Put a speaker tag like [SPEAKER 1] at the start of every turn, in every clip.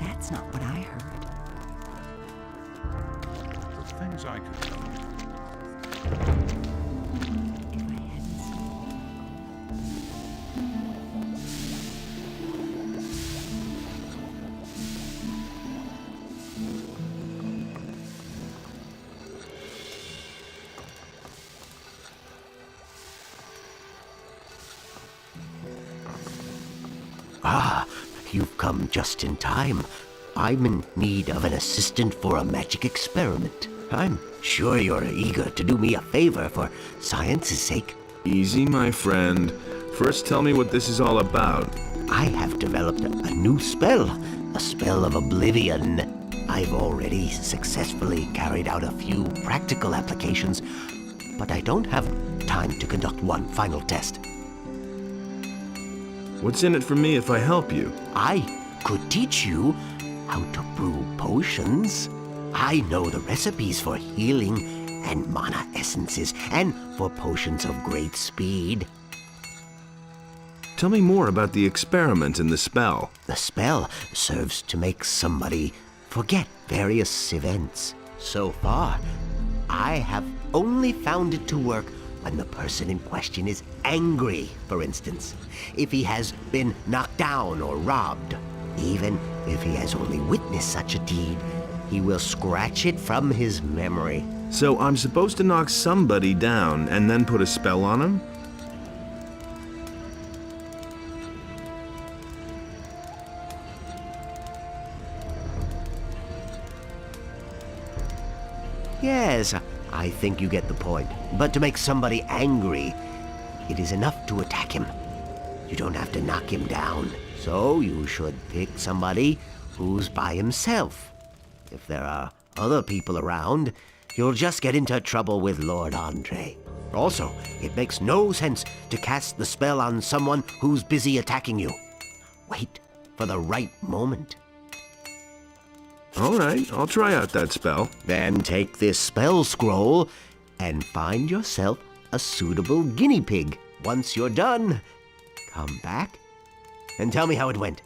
[SPEAKER 1] That's not what I heard.
[SPEAKER 2] The things I could tell you.
[SPEAKER 1] If I hadn't seen
[SPEAKER 3] Ah, you've come just in time. I'm in need of an assistant for a magic experiment. I'm sure you're eager to do me a favor for science's sake.
[SPEAKER 4] Easy, my friend. First tell me what this is all about.
[SPEAKER 3] I have developed a new spell, a spell of oblivion. I've already successfully carried out a few practical applications, but I don't have time to conduct one final test.
[SPEAKER 4] What's in it for me if I help you?
[SPEAKER 3] I could teach you how to brew potions. I know the recipes for healing and mana essences, and for potions of great speed.
[SPEAKER 4] Tell me more about the experiment and the spell.
[SPEAKER 3] The spell serves to make somebody forget various events. So far, I have only found it to work when the person in question is angry, for instance. If he has been knocked down or robbed. Even if he has only witnessed such a deed, he will scratch it from his memory.
[SPEAKER 4] So I'm supposed to knock somebody down and then put a spell on him?
[SPEAKER 3] Yes, I think you get the point. But to make somebody angry, it is enough to attack him. You don't have to knock him down. So you should pick somebody who's by himself. If there are other people around, you'll just get into trouble with Lord Andre. Also, it makes no sense to cast the spell on someone who's busy attacking you. Wait for the right moment.
[SPEAKER 4] All right, I'll try out that spell.
[SPEAKER 3] Then take this spell scroll and find yourself a suitable guinea pig. Once you're done, come back and tell me how it went.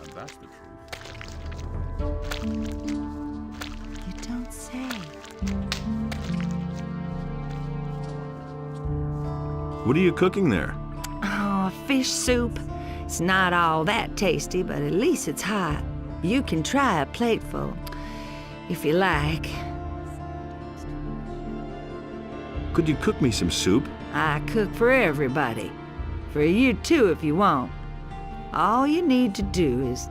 [SPEAKER 2] And that's the truth.
[SPEAKER 1] You don't say.
[SPEAKER 4] What are you cooking there?
[SPEAKER 5] Oh, fish soup. It's not all that tasty, but at least it's hot. You can try a plateful, if you like.
[SPEAKER 4] Could you cook me some soup?
[SPEAKER 5] I cook for everybody. For you too, if you want. All you need to do is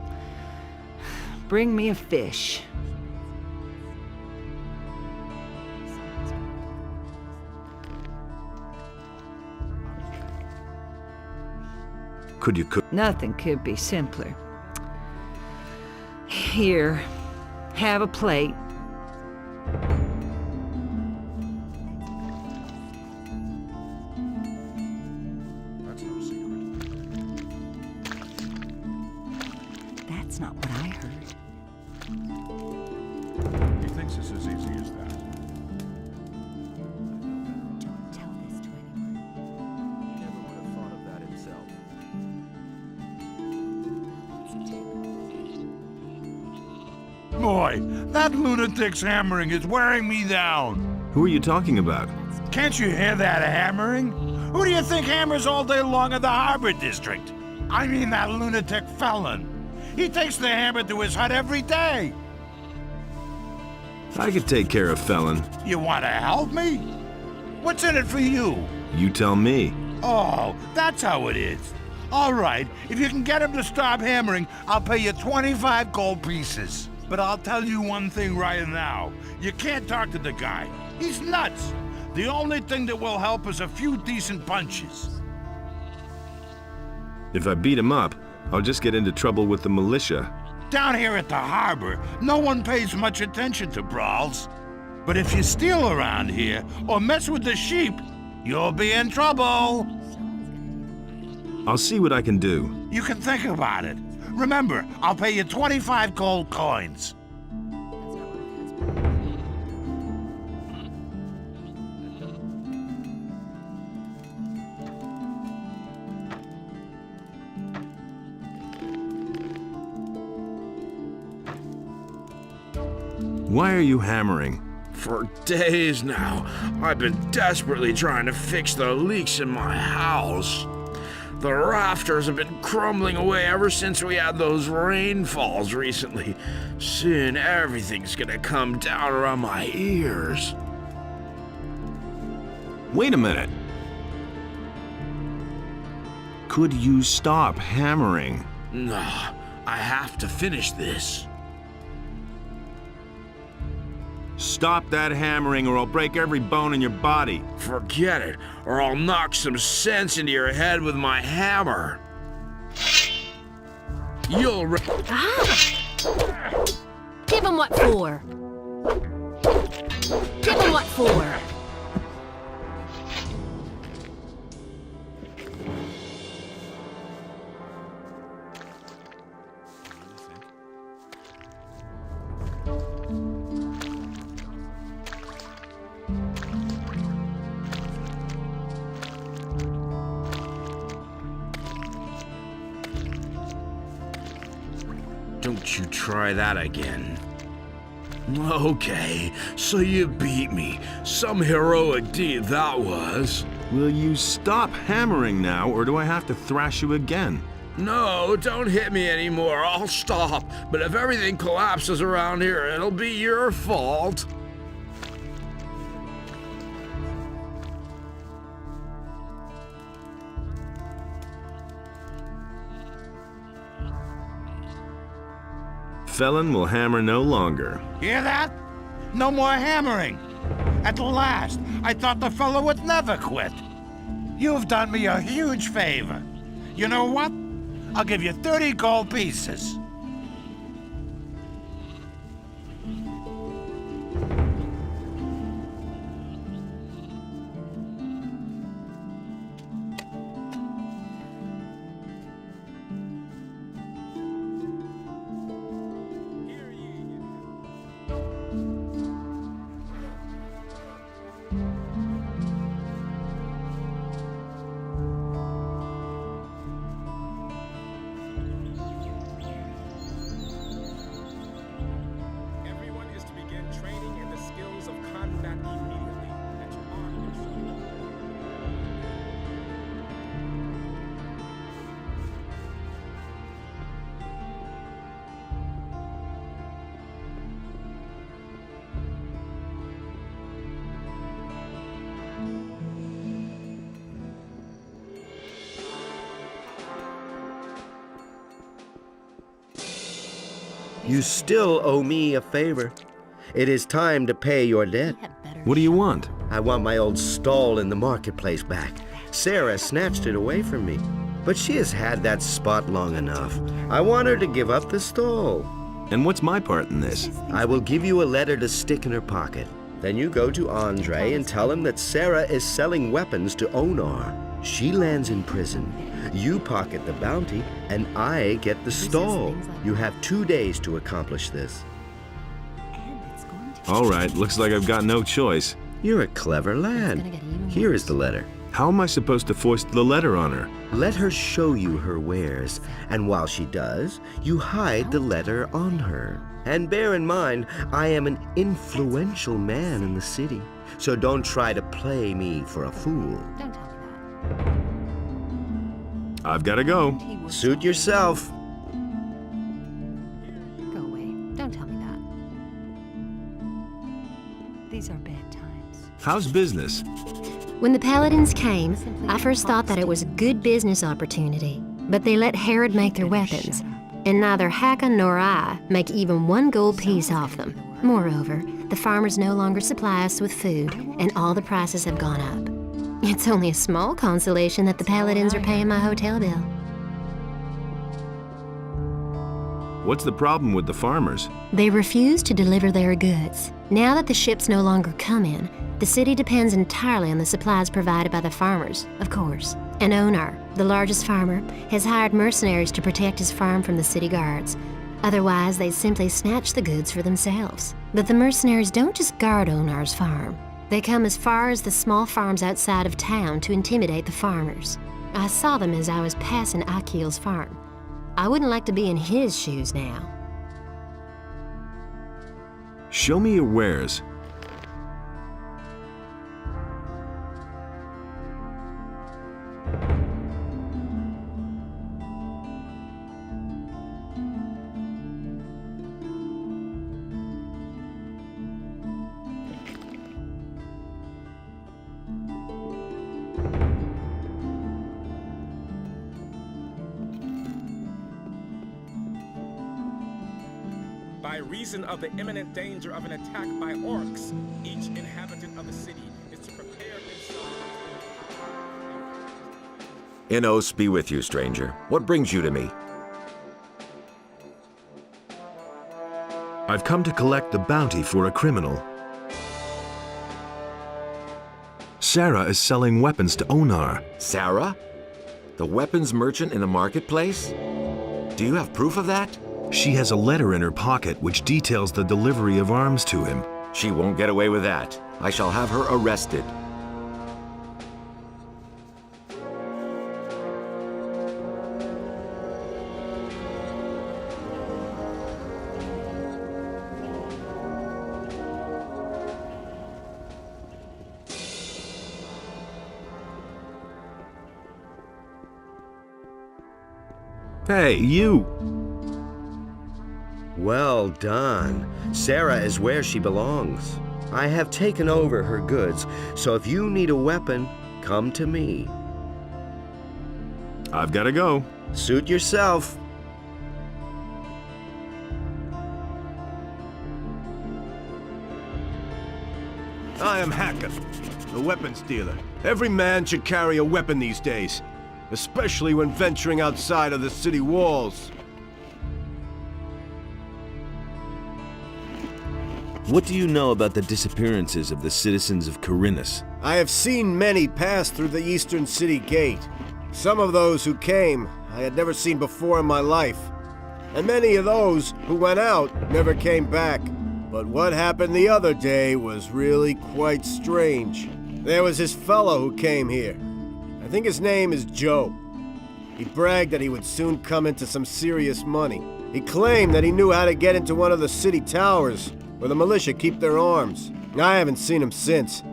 [SPEAKER 5] bring me a fish.
[SPEAKER 4] Could you cook?
[SPEAKER 5] Nothing could be simpler. Here, have a plate.
[SPEAKER 2] That's no secret.
[SPEAKER 1] That's not what I heard.
[SPEAKER 2] He thinks it's as easy as that.
[SPEAKER 1] Don't tell this to anyone.
[SPEAKER 6] He never would have thought of that himself.
[SPEAKER 7] Boy, that lunatic's hammering is wearing me down.
[SPEAKER 4] Who are you talking about?
[SPEAKER 7] Can't you hear that hammering? Who do you think hammers all day long in the Harbor District? I mean that lunatic felon. He takes the hammer to his hut every day.
[SPEAKER 4] I could take care of Felon.
[SPEAKER 7] You want to help me? What's in it for you?
[SPEAKER 4] You tell me.
[SPEAKER 7] Oh, that's how it is. All right, if you can get him to stop hammering, I'll pay you 25 gold pieces. But I'll tell you one thing right now. You can't talk to the guy. He's nuts. The only thing that will help is a few decent punches.
[SPEAKER 4] If I beat him up, I'll just get into trouble with the militia.
[SPEAKER 7] Down here at the harbor, no one pays much attention to brawls. But if you steal around here or mess with the sheep, you'll be in trouble.
[SPEAKER 4] I'll see what I can do.
[SPEAKER 7] You can think about it. Remember, I'll pay you 25 gold coins.
[SPEAKER 4] Why are you hammering?
[SPEAKER 8] For days now, I've been desperately trying to fix the leaks in my house. The rafters have been crumbling away ever since we had those rainfalls recently. Soon everything's gonna come down around my ears.
[SPEAKER 4] Wait a minute. Could you stop hammering?
[SPEAKER 8] No, I have to finish this.
[SPEAKER 4] Stop that hammering or I'll break every bone in your body.
[SPEAKER 8] Forget it, or I'll knock some sense into your head with my hammer. You'll
[SPEAKER 9] Give him what for? Give him what for?
[SPEAKER 8] Don't you try that again. Okay, so you beat me. Some heroic deed that was.
[SPEAKER 4] Will you stop hammering now or do I have to thrash you again?
[SPEAKER 8] No, don't hit me anymore. I'll stop. But if everything collapses around here, it'll be your fault.
[SPEAKER 4] Felon will hammer no longer.
[SPEAKER 7] Hear that? No more hammering. At last, I thought the fellow would never quit. You've done me a huge favor. You know what? I'll give you 30 gold pieces.
[SPEAKER 6] Everyone is to begin training in the skills of combat immediately. At your arm,
[SPEAKER 3] You still owe me a favor. It is time to pay your debt.
[SPEAKER 4] What do you want?
[SPEAKER 3] I want my old stall in the marketplace back. Sarah snatched it away from me, but she has had that spot long enough. I want her to give up the stall.
[SPEAKER 4] And what's my part in this?
[SPEAKER 3] I will give you a letter to stick in her pocket. Then you go to Andre and tell him that Sarah is selling weapons to Onar. She lands in prison. You pocket the bounty, and I get the stall. You have 2 days to accomplish this.
[SPEAKER 4] All right, looks like I've got no choice.
[SPEAKER 3] You're a clever lad. Here is the letter.
[SPEAKER 4] How am I supposed to foist the letter on her?
[SPEAKER 3] Let her show you her wares, and while she does, you hide the letter on her. And bear in mind, I am an influential man in the city, so don't try to play me for a fool.
[SPEAKER 1] Don't tell me that.
[SPEAKER 4] I've got to go.
[SPEAKER 1] He was
[SPEAKER 3] Suit yourself.
[SPEAKER 9] Go away. Don't tell me that.
[SPEAKER 1] These are bad times.
[SPEAKER 4] How's business?
[SPEAKER 9] When the Paladins came, I first thought that it was a good business opportunity, but they let Herod make their weapons, and neither Hakon nor I make even one gold piece off them. Moreover, the farmers no longer supply us with food, and all the prices have gone up. It's only a small consolation that the Paladins are paying my hotel bill.
[SPEAKER 4] What's the problem with the farmers?
[SPEAKER 9] They refuse to deliver their goods. Now that the ships no longer come in, the city depends entirely on the supplies provided by the farmers, of course. And Onar, the largest farmer, has hired mercenaries to protect his farm from the city guards. Otherwise, they'd simply snatch the goods for themselves. But the mercenaries don't just guard Onar's farm. They come as far as the small farms outside of town to intimidate the farmers. I saw them as I was passing Akil's farm. I wouldn't like to be in his shoes now.
[SPEAKER 4] Show me your wares.
[SPEAKER 6] By reason of the imminent danger of an attack by orcs, each inhabitant of the city is to prepare himself.
[SPEAKER 10] Innos be with you, stranger. What brings you to me?
[SPEAKER 4] I've come to collect the bounty for a criminal. Sarah is selling weapons to Onar.
[SPEAKER 10] Sarah? The weapons merchant in the marketplace? Do you have proof of that?
[SPEAKER 4] She has a letter in her pocket which details the delivery of arms to him.
[SPEAKER 10] She won't get away with that. I shall have her arrested.
[SPEAKER 4] Hey, you!
[SPEAKER 3] Well done. Sarah is where she belongs. I have taken over her goods, so if you need a weapon, come to me.
[SPEAKER 4] I've got to go.
[SPEAKER 3] Suit yourself.
[SPEAKER 11] I am Hakon, the weapons dealer. Every man should carry a weapon these days, especially when venturing outside of the city walls.
[SPEAKER 12] What do you know about the disappearances of the citizens of Khorinis?
[SPEAKER 11] I have seen many pass through the eastern city gate. Some of those who came I had never seen before in my life. And many of those who went out never came back. But what happened the other day was really quite strange. There was this fellow who came here. I think his name is Joe. He bragged that he would soon come into some serious money. He claimed that he knew how to get into one of the city towers where the militia keep their arms. I haven't seen him since,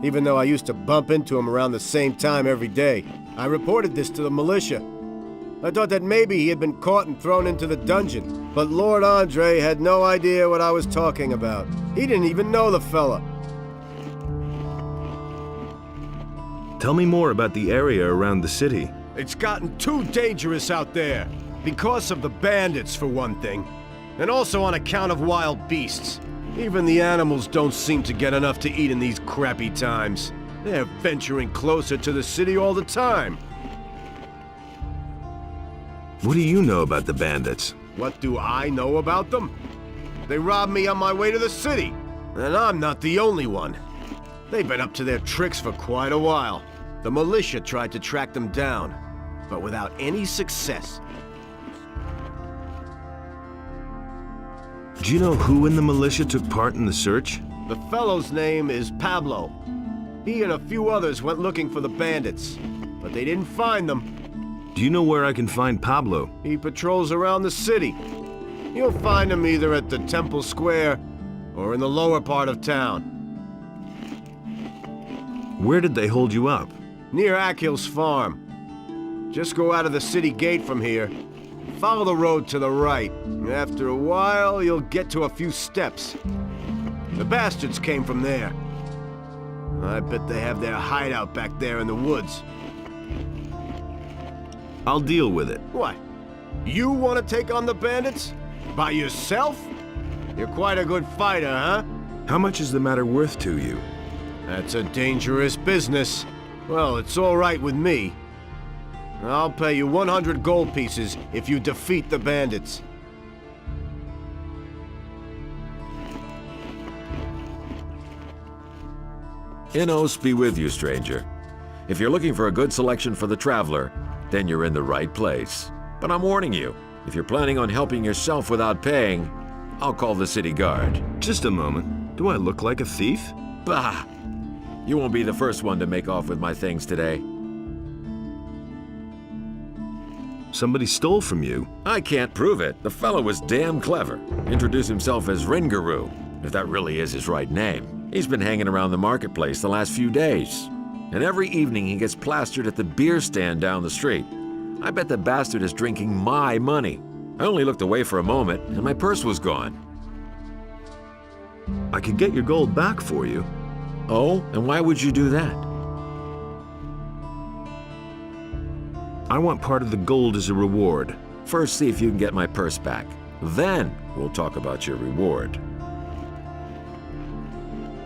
[SPEAKER 11] even though I used to bump into him around the same time every day. I reported this to the militia. I thought that maybe he had been caught and thrown into the dungeon, but Lord Andre had no idea what I was talking about. He didn't even know the fella.
[SPEAKER 4] Tell me more about the area around the city.
[SPEAKER 11] It's gotten too dangerous out there, because of the bandits for one thing, and also on account of wild beasts. Even the animals don't seem to get enough to eat in these crappy times. They're venturing closer to the city all the time.
[SPEAKER 4] What do you know about the bandits?
[SPEAKER 11] What do I know about them? They robbed me on my way to the city, and I'm not the only one. They've been up to their tricks for quite a while. The militia tried to track them down, but without any success.
[SPEAKER 4] Do you know who in the militia took part in the search?
[SPEAKER 11] The fellow's name is Pablo. He and a few others went looking for the bandits, but they didn't find them.
[SPEAKER 4] Do you know where I can find Pablo?
[SPEAKER 11] He patrols around the city. You'll find him either at the Temple Square or in the lower part of town.
[SPEAKER 4] Where did they hold you up?
[SPEAKER 11] Near Akil's farm. Just go out of the city gate from here. Follow the road to the right. After a while, you'll get to a few steps. The bastards came from there. I bet they have their hideout back there in the woods.
[SPEAKER 4] I'll deal with it.
[SPEAKER 11] What? You want to take on the bandits? By yourself? You're quite a good fighter, huh?
[SPEAKER 4] How much is the matter worth to you?
[SPEAKER 11] That's a dangerous business. Well, it's all right with me. I'll pay you 100 gold pieces if you defeat the bandits.
[SPEAKER 10] Innos be with you, stranger. If you're looking for a good selection for the traveler, then you're in the right place. But I'm warning you, if you're planning on helping yourself without paying, I'll call the city guard.
[SPEAKER 4] Just a moment. Do I look like a thief?
[SPEAKER 10] Bah! You won't be the first one to make off with my things today.
[SPEAKER 4] Somebody stole from you?
[SPEAKER 10] I can't prove it. The fellow was damn clever. Introduced himself as Ringaroo, if that really is his right name. He's been hanging around the marketplace the last few days. And every evening he gets plastered at the beer stand down the street. I bet the bastard is drinking my money. I only looked away for a moment, and my purse was gone.
[SPEAKER 4] I could get your gold back for you.
[SPEAKER 10] Oh? And why would you do that?
[SPEAKER 4] I want part of the gold as a reward.
[SPEAKER 10] First, see if you can get my purse back. Then, we'll talk about your reward.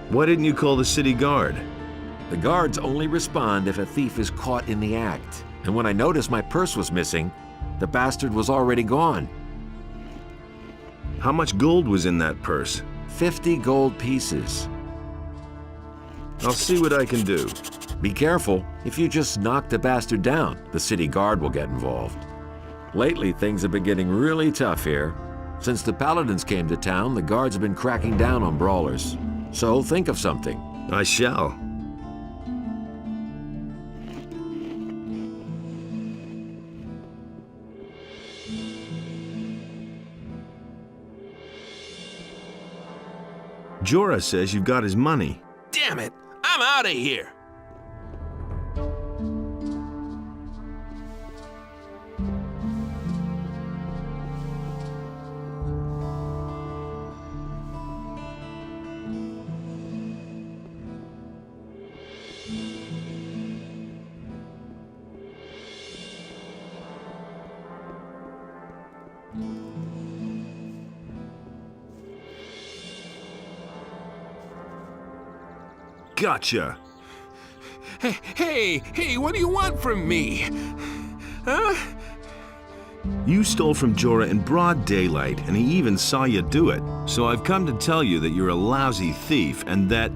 [SPEAKER 4] Why didn't you call the city guard?
[SPEAKER 10] The guards only respond if a thief is caught in the act. And when I noticed my purse was missing, the bastard was already gone.
[SPEAKER 4] How much gold was in that purse?
[SPEAKER 10] 50 gold pieces.
[SPEAKER 4] I'll see what I can do.
[SPEAKER 10] Be careful. If you just knock the bastard down, the city guard will get involved. Lately, things have been getting really tough here. Since the paladins came to town, the guards have been cracking down on brawlers. So think of something.
[SPEAKER 4] I shall. Jorah says you've got his money.
[SPEAKER 8] Damn it! I'm out of here!
[SPEAKER 4] Gotcha!
[SPEAKER 8] Hey, what do you want from me? Huh?
[SPEAKER 4] You stole from Jorah in broad daylight, and he even saw you do it. So I've come to tell you that you're a lousy thief, and that...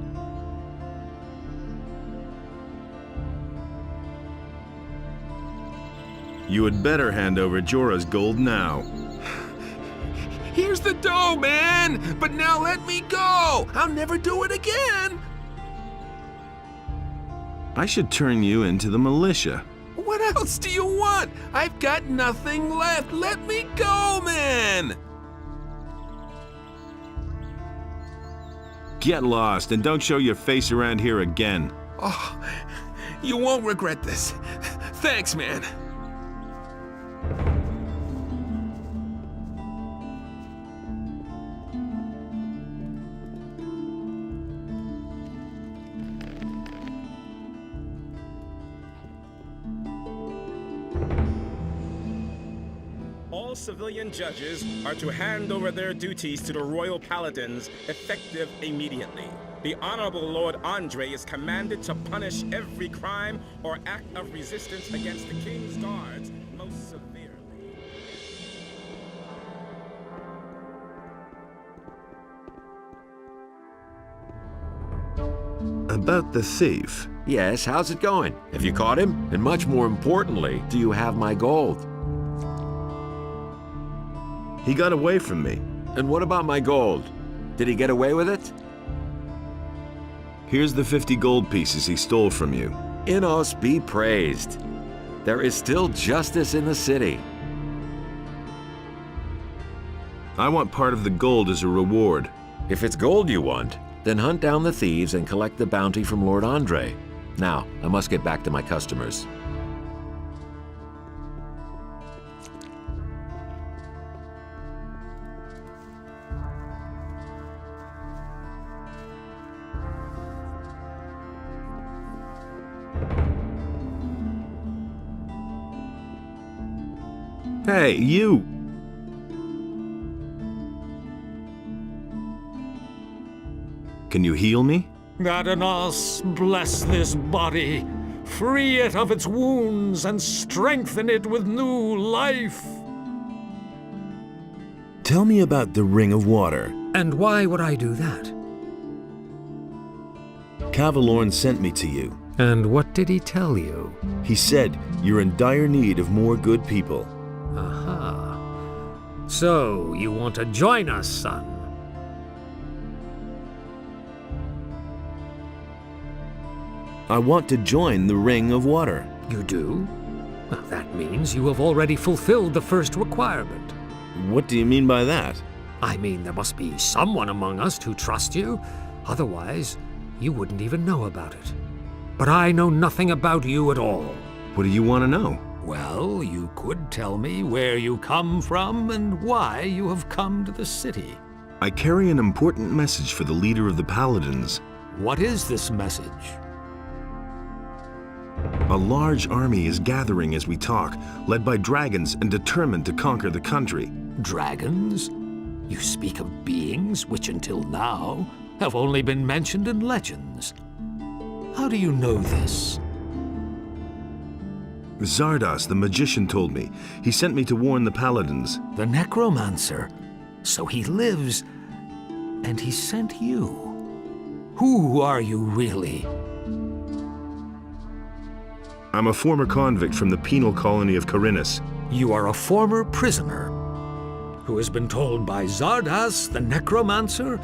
[SPEAKER 4] you had better hand over Jorah's gold now.
[SPEAKER 8] Here's the dough, man! But now let me go! I'll never do it again!
[SPEAKER 4] I should turn you into the militia.
[SPEAKER 8] What else do you want? I've got nothing left. Let me go, man!
[SPEAKER 4] Get lost and don't show your face around here again.
[SPEAKER 8] Oh, you won't regret this. Thanks, man.
[SPEAKER 6] All civilian judges are to hand over their duties to the royal paladins, effective immediately. The Honorable Lord Andre is commanded to punish every crime or act of resistance against the King's guards most severely.
[SPEAKER 4] About the thief.
[SPEAKER 10] Yes, how's it going? Have you caught him? And much more importantly, do you have my gold?
[SPEAKER 4] He got away from me.
[SPEAKER 10] And what about my gold? Did he get away with it?
[SPEAKER 4] Here's the 50 gold pieces he stole from you.
[SPEAKER 10] Innos be praised. There is still justice in the city.
[SPEAKER 4] I want part of the gold as a reward.
[SPEAKER 10] If it's gold you want, then hunt down the thieves and collect the bounty from Lord Andre. Now, I must get back to my customers.
[SPEAKER 4] Hey, you! Can you heal me?
[SPEAKER 13] Adanos, bless this body. Free it of its wounds and strengthen it with new life.
[SPEAKER 12] Tell me about the Ring of Water.
[SPEAKER 13] And why would I do that?
[SPEAKER 12] Cavalorn sent me to you.
[SPEAKER 13] And what did he tell you?
[SPEAKER 12] He said you're in dire need of more good people.
[SPEAKER 13] Aha. So, you want to join us, son?
[SPEAKER 12] I want to join the Ring of Water.
[SPEAKER 13] You do? Well, that means you have already fulfilled the first requirement.
[SPEAKER 12] What do you mean by that?
[SPEAKER 13] I mean, there must be someone among us who trusts you. Otherwise, you wouldn't even know about it. But I know nothing about you at all.
[SPEAKER 4] What do you want to know?
[SPEAKER 13] Well, you could tell me where you come from and why you have come to the city.
[SPEAKER 4] I carry an important message for the leader of the Paladins.
[SPEAKER 13] What is this message?
[SPEAKER 4] A large army is gathering as we talk, led by dragons and determined to conquer the country.
[SPEAKER 13] Dragons? You speak of beings which until now have only been mentioned in legends. How do you know this?
[SPEAKER 4] Zardas, the magician, told me. He sent me to warn the Paladins.
[SPEAKER 13] The necromancer? So he lives, and he sent you. Who are you really?
[SPEAKER 4] I'm a former convict from the penal colony of Khorinis.
[SPEAKER 13] You are a former prisoner who has been told by Zardas, the necromancer,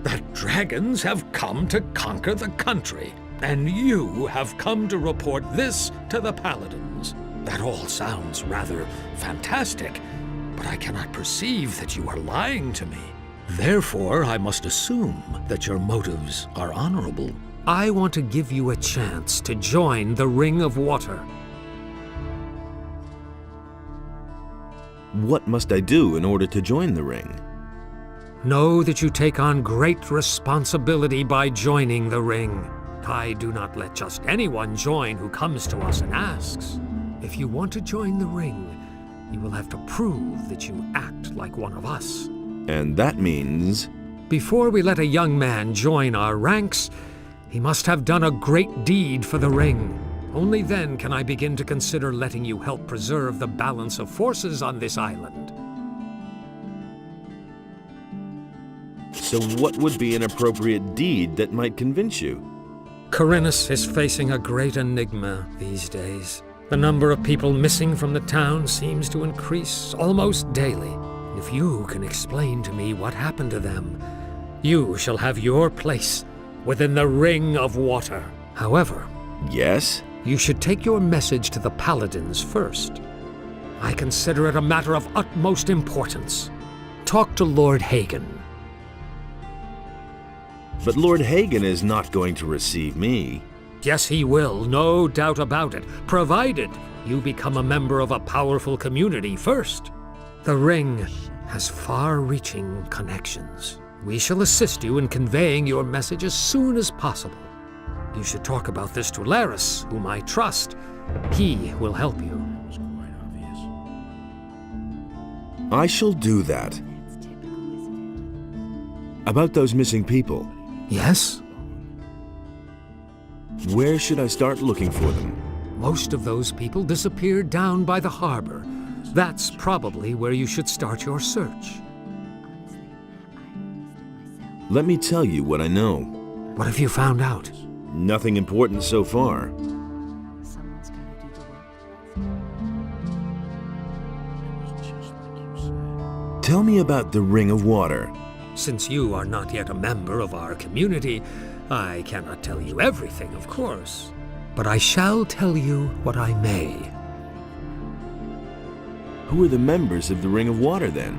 [SPEAKER 13] that dragons have come to conquer the country, and you have come to report this to the Paladins. That all sounds rather fantastic, but I cannot perceive that you are lying to me. Therefore, I must assume that your motives are honorable. I want to give you a chance to join the Ring of Water.
[SPEAKER 12] What must I do in order to join the ring?
[SPEAKER 13] Know that you take on great responsibility by joining the ring. I do not let just anyone join who comes to us and asks. If you want to join the ring, you will have to prove that you act like one of us.
[SPEAKER 12] And that means...
[SPEAKER 13] Before we let a young man join our ranks, he must have done a great deed for the ring. Only then can I begin to consider letting you help preserve the balance of forces on this island.
[SPEAKER 12] So what would be an appropriate deed that might convince you?
[SPEAKER 13] Khorinis is facing a great enigma these days. The number of people missing from the town seems to increase almost daily. If you can explain to me what happened to them, you shall have your place within the Ring of Water. However...
[SPEAKER 12] Yes?
[SPEAKER 13] You should take your message to the Paladins first. I consider it a matter of utmost importance. Talk to Lord Hagen.
[SPEAKER 12] But Lord Hagen is not going to receive me.
[SPEAKER 13] Yes, he will, no doubt about it, provided you become a member of a powerful community first. The ring has far-reaching connections. We shall assist you in conveying your message as soon as possible. You should talk about this to Laris, whom I trust. He will help you.
[SPEAKER 12] I shall do that. About those missing people.
[SPEAKER 13] Yes?
[SPEAKER 12] Where should I start looking for them?
[SPEAKER 13] Most of those people disappeared down by the harbor. That's probably where you should start your search.
[SPEAKER 12] Let me tell you what I know.
[SPEAKER 13] What have you found out?
[SPEAKER 12] Nothing important so far.
[SPEAKER 1] Someone's gotta do the work.
[SPEAKER 12] Tell me about the Ring of Water.
[SPEAKER 13] Since you are not yet a member of our community, I cannot tell you everything, of course. But I shall tell you what I may.
[SPEAKER 12] Who are the members of the Ring of Water, then?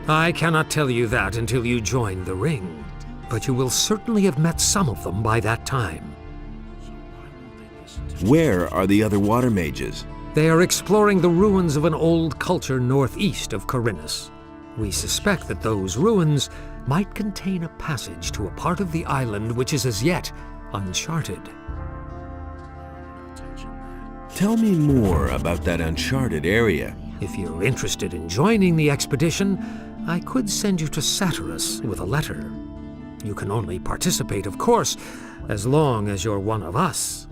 [SPEAKER 13] I cannot tell you that until you join the ring. But you will certainly have met some of them by that time.
[SPEAKER 12] Where are the other water mages?
[SPEAKER 13] They are exploring the ruins of an old culture northeast of Khorinis. We suspect that those ruins might contain a passage to a part of the island which is as yet uncharted.
[SPEAKER 12] Tell me more about that uncharted area.
[SPEAKER 13] If you're interested in joining the expedition, I could send you to Satyrus with a letter. You can only participate, of course, as long as you're one of us.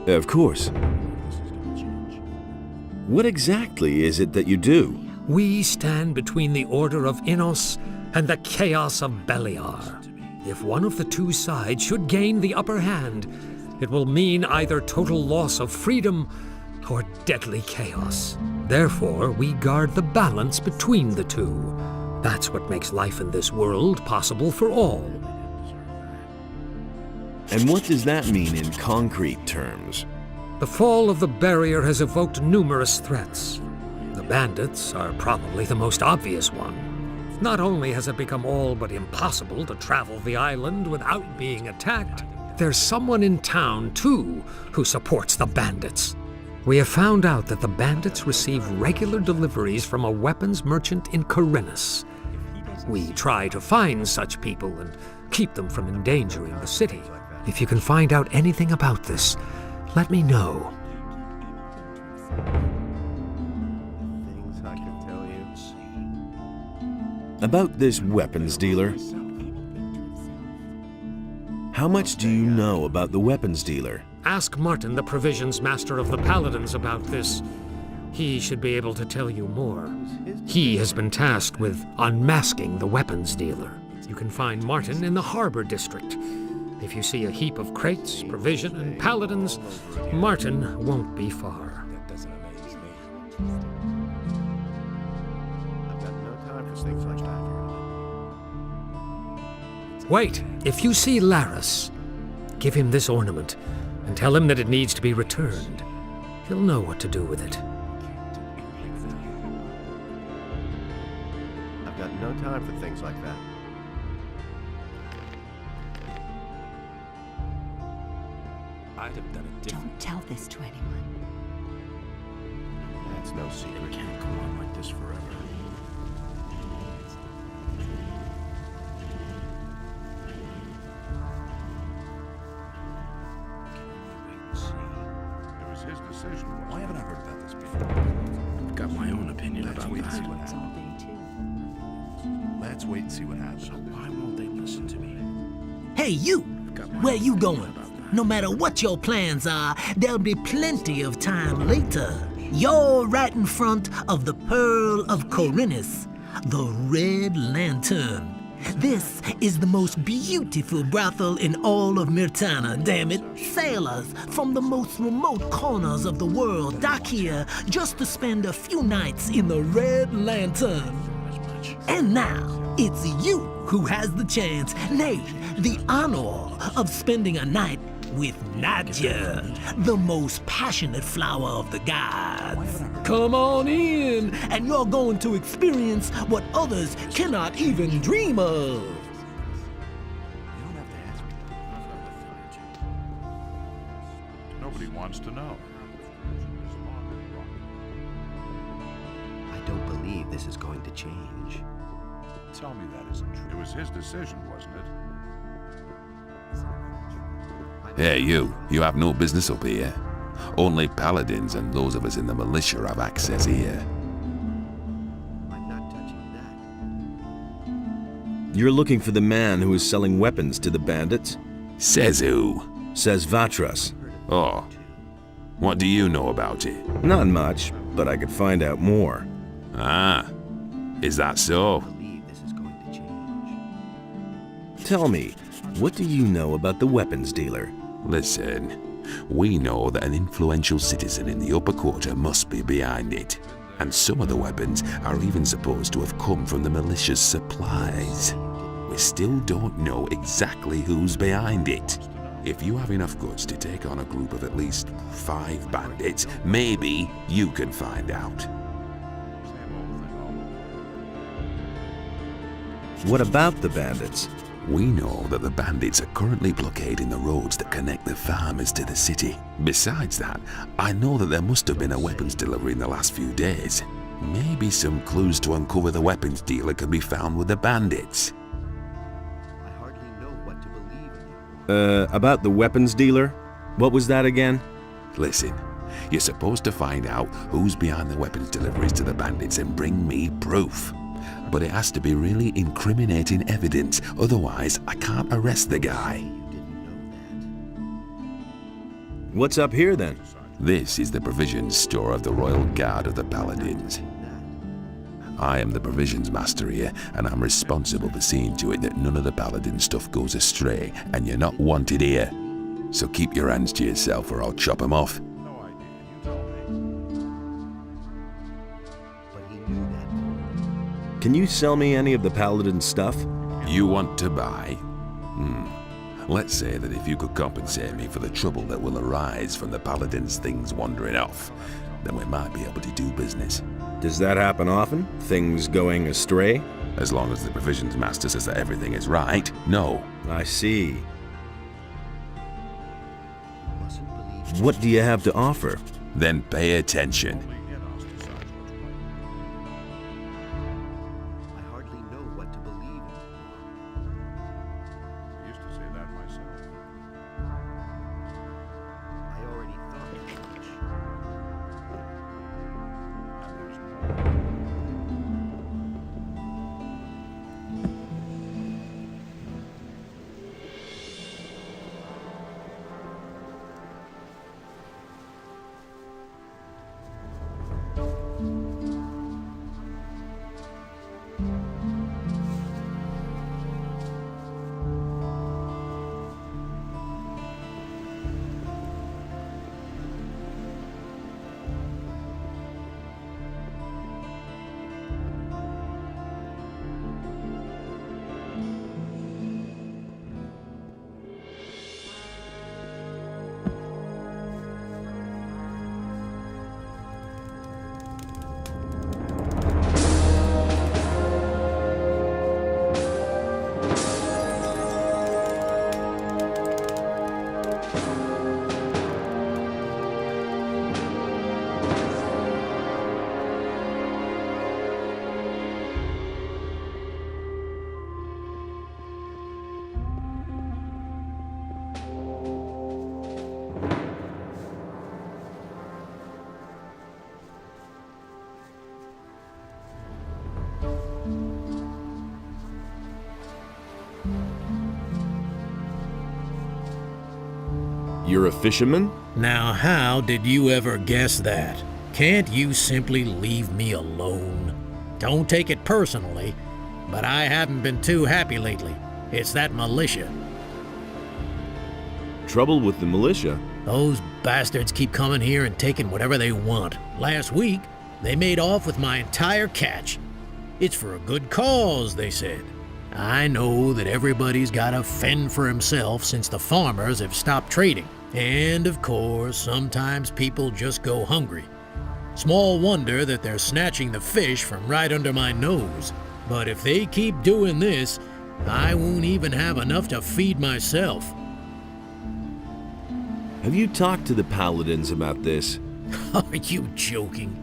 [SPEAKER 12] Of course. What exactly is it that you do?
[SPEAKER 13] We stand between the Order of Innos and the chaos of Beliar. If one of the two sides should gain the upper hand, it will mean either total loss of freedom or deadly chaos. Therefore, we guard the balance between the two. That's what makes life in this world possible for all.
[SPEAKER 12] And what does that mean in concrete terms?
[SPEAKER 13] The fall of the barrier has evoked numerous threats. The bandits are probably the most obvious one. Not only has it become all but impossible to travel the island without being attacked, there's someone in town, too, who supports the bandits. We have found out that the bandits receive regular deliveries from a weapons merchant in Khorinis. We try to find such people and keep them from endangering the city. If you can find out anything about this, let me know.
[SPEAKER 11] Things I could tell you.
[SPEAKER 12] About this weapons dealer. How much do you know about the weapons dealer?
[SPEAKER 13] Ask Martin, the provisions master of the Paladins, about this. He should be able to tell you more. He has been tasked with unmasking the weapons dealer. You can find Martin in the Harbor District. If you see a heap of crates, provision, and paladins, Martin won't be far.
[SPEAKER 11] That doesn't amaze me. I've got no time for things like that.
[SPEAKER 13] Wait, if you see Laris, give him this ornament and tell him that it needs to be returned. He'll know what to do with it.
[SPEAKER 11] I've got no time for things like that.
[SPEAKER 1] I'd have done it different.
[SPEAKER 14] Don't tell this to anyone.
[SPEAKER 11] That's no secret.
[SPEAKER 2] It can't go on like this forever. It was his decision. Why haven't I heard about this before?
[SPEAKER 8] I've got my own opinion about
[SPEAKER 2] wait and see
[SPEAKER 8] that.
[SPEAKER 2] what happens. Let's wait and see what happens. So why won't they listen to me?
[SPEAKER 15] Hey, you! Where you going? No matter what your plans are, there'll be plenty of time later. You're right in front of the Pearl of Khorinis, the Red Lantern. This is the most beautiful brothel in all of Myrtana, damn it. Sailors from the most remote corners of the world dock here just to spend a few nights in the Red Lantern. And now, it's you who has the chance, nay, the honor of spending a night with Nadia, the most passionate flower of the gods. Come on in, and you're going to experience what others cannot even dream of.
[SPEAKER 2] Nobody wants to know.
[SPEAKER 3] I don't believe this is going to change.
[SPEAKER 2] Tell me that isn't true. It was his decision, wasn't it?
[SPEAKER 16] Hey, you have no business up here. Only paladins and those of us in the militia have access here.
[SPEAKER 3] I'm not touching that.
[SPEAKER 12] You're looking for the man who is selling weapons to the bandits?
[SPEAKER 16] Says who?
[SPEAKER 12] Says Vatras.
[SPEAKER 16] Oh. What do you know about it?
[SPEAKER 12] Not much, but I could find out more.
[SPEAKER 16] Ah. Is that so?
[SPEAKER 12] Tell me, what do you know about the weapons dealer?
[SPEAKER 16] Listen, we know that an influential citizen in the upper quarter must be behind it. And some of the weapons are even supposed to have come from the militia's supplies. We still don't know exactly who's behind it. If you have enough guts to take on a group of at least 5 bandits, maybe you can find out.
[SPEAKER 12] What about the bandits?
[SPEAKER 16] We know that the bandits are currently blockading the roads that connect the farmers to the city. Besides that, I know that there must have been a weapons delivery in the last few days. Maybe some clues to uncover the weapons dealer can be found with the bandits.
[SPEAKER 3] I hardly know what to believe in you.
[SPEAKER 12] About the weapons dealer? What was that again?
[SPEAKER 16] Listen, You're supposed to find out who's behind the weapons deliveries to the bandits and bring me proof. But it has to be really incriminating evidence, otherwise I can't arrest the guy.
[SPEAKER 12] What's up here then?
[SPEAKER 16] This is the provisions store of the Royal Guard of the Paladins. I am the provisions master here, and I'm responsible for seeing to it that none of the Paladin stuff goes astray, and you're not wanted here. So keep your hands to yourself or I'll chop them off.
[SPEAKER 12] Can you sell me any of the Paladin stuff?
[SPEAKER 16] You want to buy? Let's say that if you could compensate me for the trouble that will arise from the Paladin's things wandering off, then we might be able to do business.
[SPEAKER 12] Does that happen often? Things going astray?
[SPEAKER 16] As long as the provisions master says that everything is right, no.
[SPEAKER 12] I see. What do you have to offer?
[SPEAKER 16] Then pay attention.
[SPEAKER 12] You're a fisherman?
[SPEAKER 15] Now, how did you ever guess that? Can't you simply leave me alone? Don't take it personally, but I haven't been too happy lately. It's that militia.
[SPEAKER 12] Trouble with the militia?
[SPEAKER 15] Those bastards keep coming here and taking whatever they want. Last week, they made off with my entire catch. It's for a good cause, they said. I know that everybody's got to fend for himself since the farmers have stopped trading. And of course, sometimes people just go hungry. Small wonder that they're snatching the fish from right under my nose. But if they keep doing this, I won't even have enough to feed myself.
[SPEAKER 12] Have you talked to the Paladins about this?
[SPEAKER 15] Are you joking?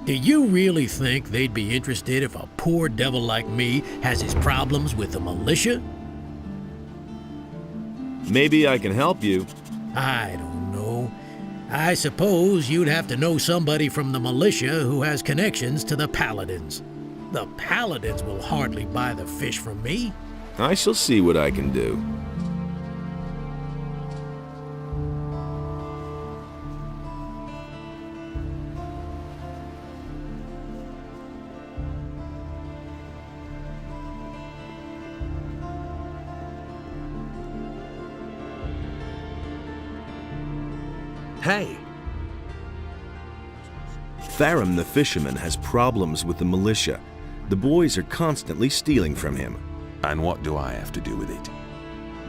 [SPEAKER 15] Do you really think they'd be interested if a poor devil like me has his problems with the militia?
[SPEAKER 12] Maybe I can help you.
[SPEAKER 15] I don't know. I suppose you'd have to know somebody from the militia who has connections to the Paladins. The Paladins will hardly buy the fish from me.
[SPEAKER 12] I shall see what I can do.
[SPEAKER 13] Hey!
[SPEAKER 12] Farum the fisherman has problems with the militia. The boys are constantly stealing from him.
[SPEAKER 16] And what do I have to do with it?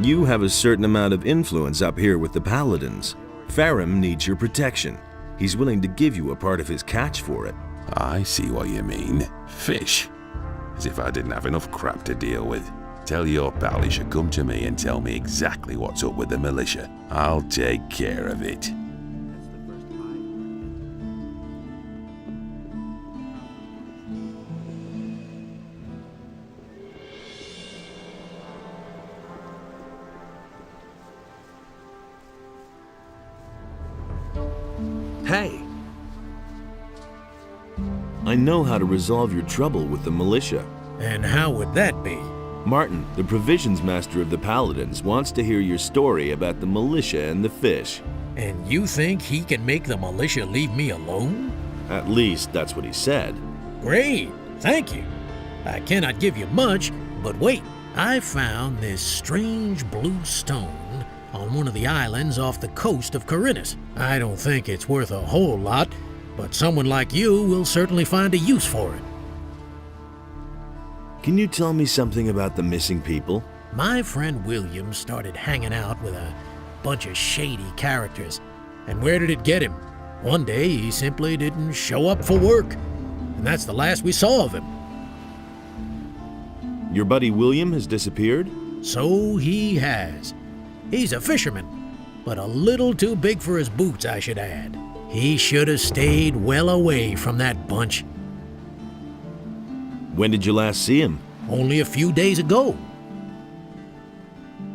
[SPEAKER 12] You have a certain amount of influence up here with the Paladins. Farum needs your protection. He's willing to give you a part of his catch for it.
[SPEAKER 16] I see what you mean. Fish. As if I didn't have enough crap to deal with. Tell your pal he should come to me and tell me exactly what's up with the militia. I'll take care of it.
[SPEAKER 12] Hey! I know how to resolve your trouble with the militia.
[SPEAKER 13] And how would that be?
[SPEAKER 12] Martin, the provisions master of the Paladins, wants to hear your story about the militia and the fish.
[SPEAKER 13] And you think he can make the militia leave me alone?
[SPEAKER 12] At least that's what he said.
[SPEAKER 13] Great, thank you. I cannot give you much, but wait. I found this strange blue stone on one of the islands off the coast of Khorinis. I don't think it's worth a whole lot, but someone like you will certainly find a use for it.
[SPEAKER 12] Can you tell me something about the missing people?
[SPEAKER 13] My friend William started hanging out with a bunch of shady characters. And where did it get him? One day he simply didn't show up for work. And that's the last we saw of him.
[SPEAKER 12] Your buddy William has disappeared?
[SPEAKER 13] So he has. He's a fisherman, but a little too big for his boots, I should add. He should have stayed well away from that bunch.
[SPEAKER 12] When did you last see him?
[SPEAKER 13] Only a few days ago.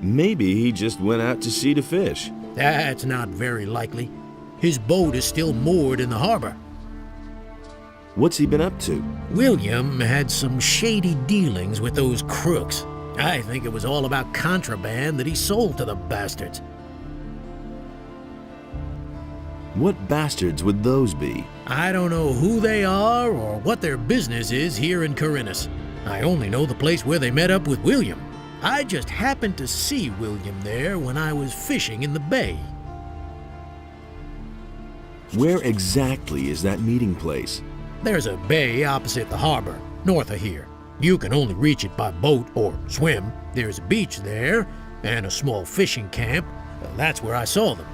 [SPEAKER 12] Maybe he just went out to sea to fish.
[SPEAKER 13] That's not very likely. His boat is still moored in the harbor.
[SPEAKER 12] What's he been up to?
[SPEAKER 13] William had some shady dealings with those crooks. I think it was all about contraband that he sold to the bastards.
[SPEAKER 12] What bastards would those be?
[SPEAKER 13] I don't know who they are or what their business is here in Khorinis. I only know the place where they met up with William. I just happened to see William there when I was fishing in the bay.
[SPEAKER 12] Where exactly is that meeting place?
[SPEAKER 13] There's a bay opposite the harbor, north of here. You can only reach it by boat or swim. There's a beach there and a small fishing camp. That's where I saw them.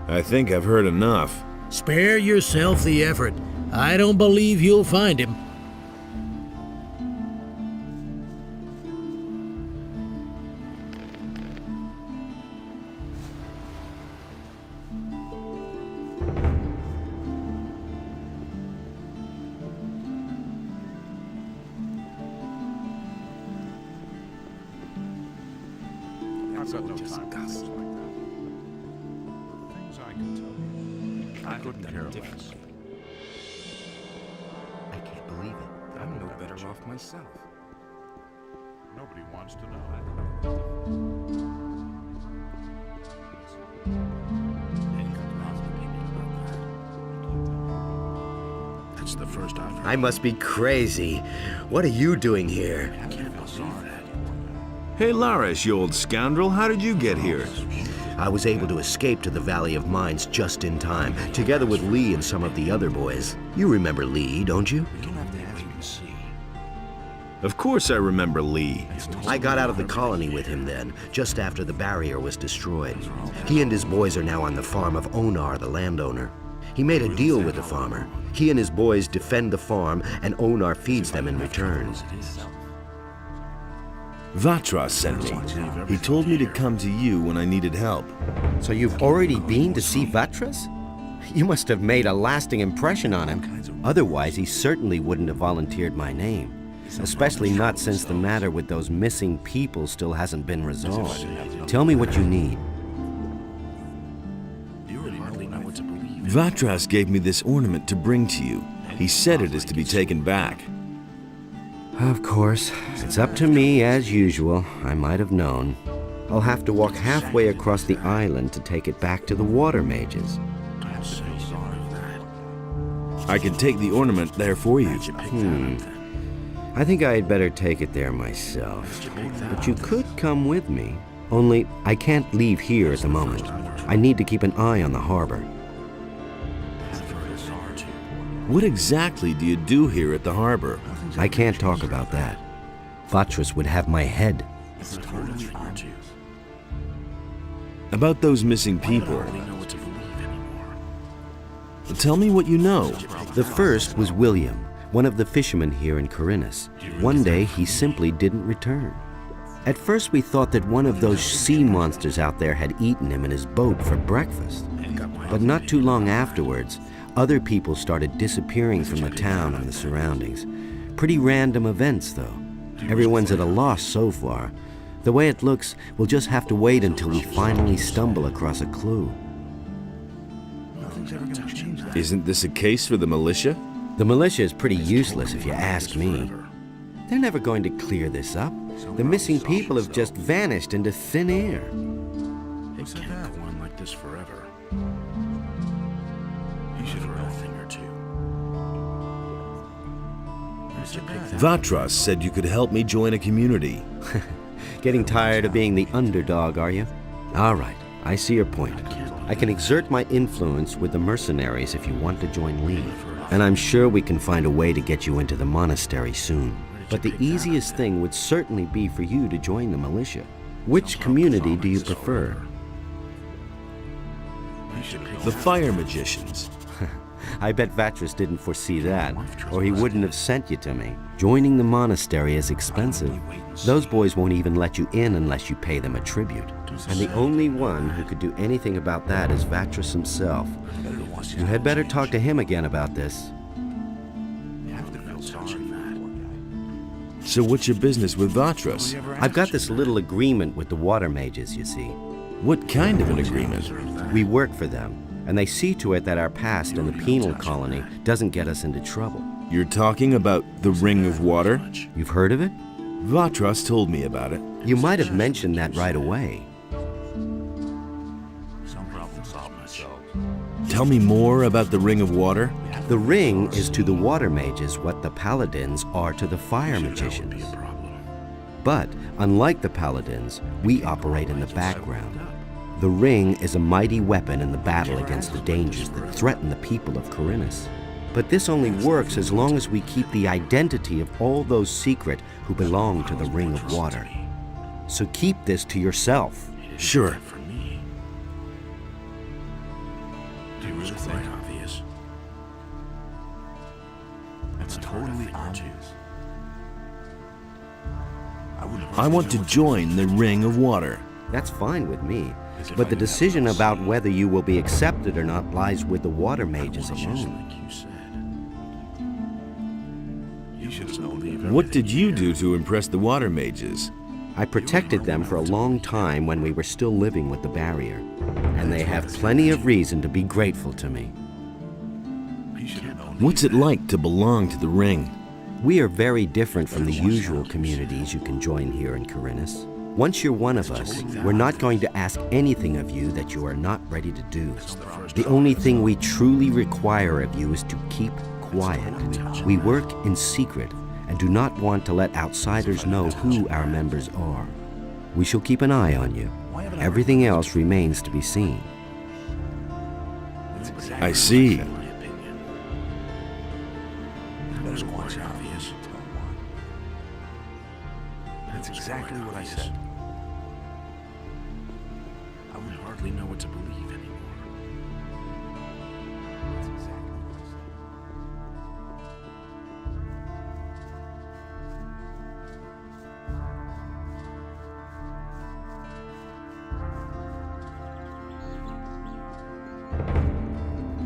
[SPEAKER 12] I think I've heard enough.
[SPEAKER 13] Spare yourself the effort. I don't believe you'll find him.
[SPEAKER 2] I've got no time for things like that. Things I can tell you. I couldn't care less.
[SPEAKER 3] I can't believe it.
[SPEAKER 6] I'm no better off myself.
[SPEAKER 2] Nobody wants to know.
[SPEAKER 8] That's the first I've heard.
[SPEAKER 3] I must be crazy. What are you doing here?
[SPEAKER 8] I can't believe that.
[SPEAKER 12] Hey Larish, you old scoundrel, how did you get here?
[SPEAKER 3] I was able to escape to the Valley of Mines just in time, together with Lee and some of the other boys. You remember Lee, don't you?
[SPEAKER 8] We don't have to wait and see.
[SPEAKER 12] Of course I remember Lee.
[SPEAKER 3] I got out of the colony with him then, just after the barrier was destroyed. He and his boys are now on the farm of Onar, the landowner. He made a deal with the farmer. He and his boys defend the farm, and Onar feeds them in return.
[SPEAKER 12] Vatras sent me. He told me to come to you when I needed help.
[SPEAKER 14] So you've already been to see Vatras? You must have made a lasting impression on him. Otherwise, he certainly wouldn't have volunteered my name. Especially not since the matter with those missing people still hasn't been resolved. Tell me what you need.
[SPEAKER 12] Vatras gave me this ornament to bring to you. He said it is to be taken back.
[SPEAKER 14] Of course. It's up to me, as usual. I might have known. I'll have to walk halfway across the island to take it back to the water mages.
[SPEAKER 8] I'm so sorry for that.
[SPEAKER 12] I can take the ornament there for you.
[SPEAKER 14] I think I'd better take it there myself. But you could come with me. Only, I can't leave here at the moment. I need to keep an eye on the harbor.
[SPEAKER 12] What exactly do you do here at the harbor?
[SPEAKER 14] I can't talk about that. Vatras would have my head.
[SPEAKER 12] About those missing people. Tell me what you know.
[SPEAKER 14] The first was William, one of the fishermen here in Khorinis. One day, he simply didn't return. At first, we thought that one of those sea monsters out there had eaten him in his boat for breakfast. But not too long afterwards, other people started disappearing from the town and the surroundings. Pretty random events, though. Everyone's at a loss so far. The way it looks, we'll just have to wait until we finally stumble across a clue.
[SPEAKER 12] Isn't this a case for the militia?
[SPEAKER 14] The militia is pretty useless if you ask me. They're never going to clear this up. The missing people have just vanished into thin air.
[SPEAKER 8] It can't go on like this forever. You should have a thing or two.
[SPEAKER 12] Vatras said you could help me join a community.
[SPEAKER 14] Getting tired of being the underdog, are you? All right, I see your point. I can exert my influence with the mercenaries if you want to join Lee. And I'm sure we can find a way to get you into the monastery soon. But the easiest thing would certainly be for you to join the militia. Which community do you prefer?
[SPEAKER 12] The fire magicians.
[SPEAKER 14] I bet Vatras didn't foresee that, or he wouldn't have sent you to me. Joining the monastery is expensive. Those boys won't even let you in unless you pay them a tribute. And the only one who could do anything about that is Vatras himself. You had better talk to him again about this.
[SPEAKER 12] So what's your business with Vatras?
[SPEAKER 14] I've got this little agreement with the water mages, you see.
[SPEAKER 12] What kind of an agreement?
[SPEAKER 14] We work for them, and they see to it that our past in the penal colony doesn't get us into trouble.
[SPEAKER 12] You're talking about the Ring of Water?
[SPEAKER 14] You've heard of it?
[SPEAKER 12] Vatras told me about it.
[SPEAKER 14] You might have mentioned that right away.
[SPEAKER 12] Tell me more about the Ring of Water.
[SPEAKER 14] The ring is to the water mages what the paladins are to the fire magicians. But, unlike the paladins, we operate in the background. The ring is a mighty weapon in the battle against the dangers that threaten the people of Khorinis. But this only works as long as we keep the identity of all those secret who belong to the Ring of Water. So keep this to yourself.
[SPEAKER 12] Sure.
[SPEAKER 8] Obvious. That's totally obvious.
[SPEAKER 12] I want to join the Ring of Water.
[SPEAKER 14] That's fine with me. But the decision about whether you will be accepted or not lies with the water mages alone.
[SPEAKER 12] What did you do to impress the water mages?
[SPEAKER 14] I protected them for a long time when we were still living with the barrier, and they have plenty of reason to be grateful to me.
[SPEAKER 12] What's it like to belong to the Ring?
[SPEAKER 14] We are very different from the usual communities you can join here in Khorinis. Once you're one of us, we're not going to ask anything of you that you are not ready to do. The only thing we truly require of you is to keep quiet. We work in secret and do not want to let outsiders know who our members are. We shall keep an eye on you. Everything else remains to be seen.
[SPEAKER 12] I see.
[SPEAKER 8] That was quite obvious. That's exactly what I said. I would hardly know what to believe anymore. That's exactly what I said.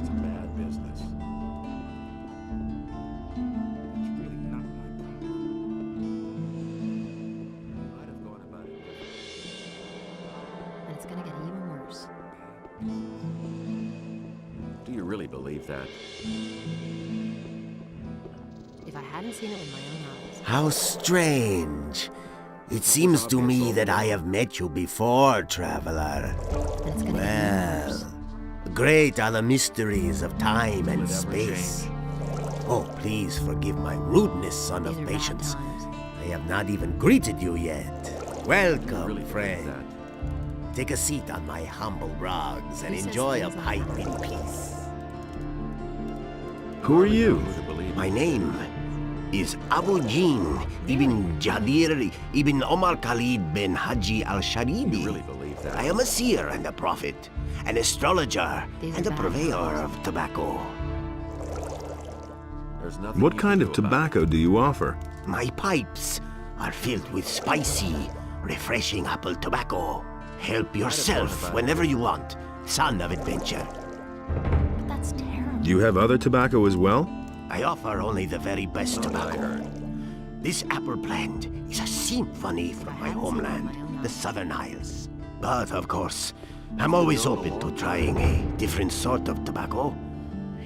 [SPEAKER 8] It's a bad business. It's really not my problem. I'd have gone about it differently.
[SPEAKER 9] And it's gonna get even worse.
[SPEAKER 10] Do you really believe that?
[SPEAKER 9] If I hadn't seen it with my own eyes.
[SPEAKER 3] How strange. It seems to me that I have met you before, traveler. Well, great are the mysteries of time and space. Oh, please forgive my rudeness, son of patience. I have not even greeted you yet. Welcome, friend. Take a seat on my humble rugs and enjoy a pipe in peace.
[SPEAKER 12] Who are you?
[SPEAKER 3] My name is Abu Jin ibn Jadir ibn Omar Khalid bin Haji al-Sharidi. I am a seer and a prophet, an astrologer and a purveyor of tobacco.
[SPEAKER 12] What kind of tobacco do you offer?
[SPEAKER 3] My pipes are filled with spicy, refreshing apple tobacco. Help yourself whenever you want, son of adventure.
[SPEAKER 9] But that's terrible.
[SPEAKER 12] Do you have other tobacco as well?
[SPEAKER 3] I offer only the very best tobacco. This apple plant is a symphony from my homeland, the Southern Isles. But of course, I'm always open to trying a different sort of tobacco.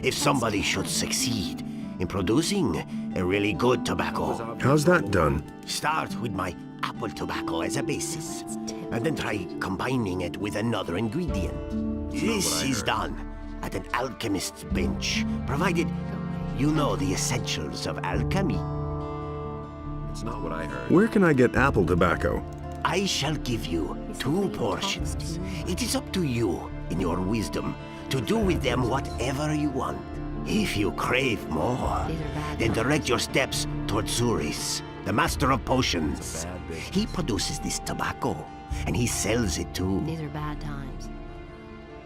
[SPEAKER 3] If somebody should succeed in producing a really good tobacco.
[SPEAKER 4] How's that done?
[SPEAKER 3] Start with my apple tobacco as a basis, and then try combining it with another ingredient. This is done at an alchemist's bench, provided you know the essentials of alchemy.
[SPEAKER 10] It's not what I heard.
[SPEAKER 4] Where can I get apple tobacco?
[SPEAKER 3] I shall give you 2 portions. It is up to you, in your wisdom, to do with them whatever you want. If you crave more, then direct your steps toward Zuris, the master of potions. He produces this tobacco, and he sells it too.
[SPEAKER 9] These are bad times.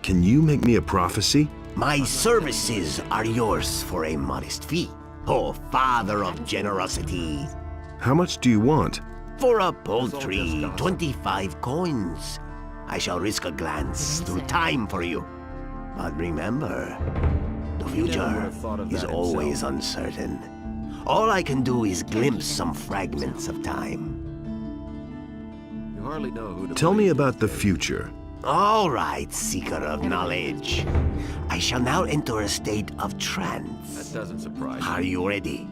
[SPEAKER 4] Can you make me a prophecy?
[SPEAKER 3] My services are yours for a modest fee. Oh, father of generosity.
[SPEAKER 4] How much do you want?
[SPEAKER 3] For a paltry 25 coins. I shall risk a glance through time for you. But remember, the future is always uncertain. All I can do is glimpse some fragments of time.
[SPEAKER 10] You hardly know who to
[SPEAKER 4] Tell me
[SPEAKER 10] believe.
[SPEAKER 4] about the future.
[SPEAKER 3] All right, seeker of knowledge. I shall now enter a state of trance.
[SPEAKER 10] That doesn't surprise me.
[SPEAKER 3] Are you ready?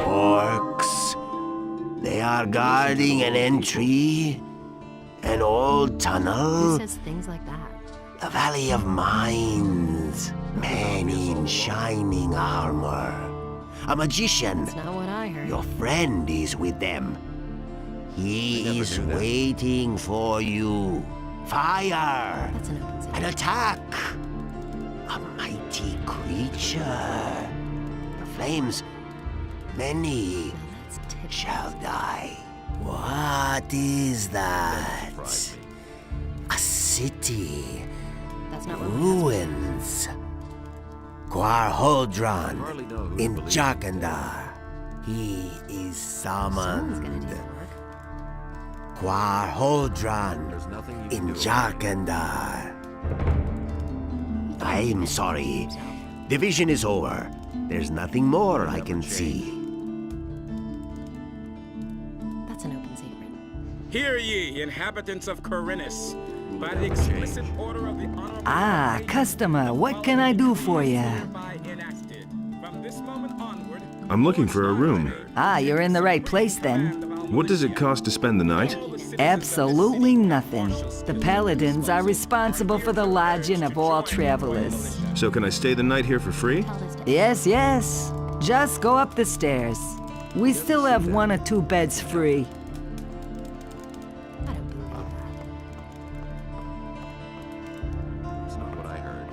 [SPEAKER 3] Orcs. They are guarding an entry, an old tunnel,
[SPEAKER 9] Who says things like that?
[SPEAKER 3] the Valley of Mines, men in shining armor. A magician.
[SPEAKER 9] That's not what I heard.
[SPEAKER 3] Your friend is with them. He is waiting for you. Fire!
[SPEAKER 9] That's an open secret.
[SPEAKER 3] An attack! A mighty creature. The flames, many
[SPEAKER 9] Now that's typical.
[SPEAKER 3] shall die. What is that?
[SPEAKER 10] Surprise me.
[SPEAKER 3] A city.
[SPEAKER 9] That's not what we asked.
[SPEAKER 3] Ruins. Quarhodron
[SPEAKER 10] Hardly know who to
[SPEAKER 3] in
[SPEAKER 10] believe.
[SPEAKER 3] Jakandar. He is
[SPEAKER 9] Someone's gonna do
[SPEAKER 3] summoned.
[SPEAKER 9] the work.
[SPEAKER 3] Quarhodron
[SPEAKER 10] There's nothing you
[SPEAKER 3] in
[SPEAKER 10] can do about it.
[SPEAKER 3] Jakandar. I'm sorry. Division is over. There's nothing more I can see.
[SPEAKER 9] That's an open secret.
[SPEAKER 6] Hear ye, inhabitants of Khorinis. By the explicit order of the Honorable
[SPEAKER 5] Ah,
[SPEAKER 6] Lord,
[SPEAKER 5] customer, what can I do for you?
[SPEAKER 6] hereby enacted. From this moment onward,
[SPEAKER 4] I'm looking for a room.
[SPEAKER 5] Ah, you're in the right place then.
[SPEAKER 4] What does it cost to spend the night?
[SPEAKER 5] Absolutely nothing. The paladins are responsible for the lodging of all travelers.
[SPEAKER 4] So can I stay the night here for free?
[SPEAKER 9] Tell this to
[SPEAKER 5] Yes, yes. Just go up the stairs. We still have 1 or 2 beds free.
[SPEAKER 9] I don't believe that.
[SPEAKER 10] It's not what I heard.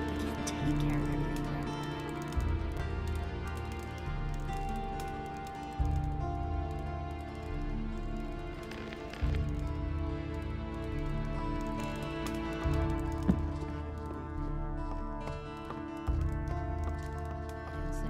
[SPEAKER 9] I can't take care of everything for everybody. I don't say.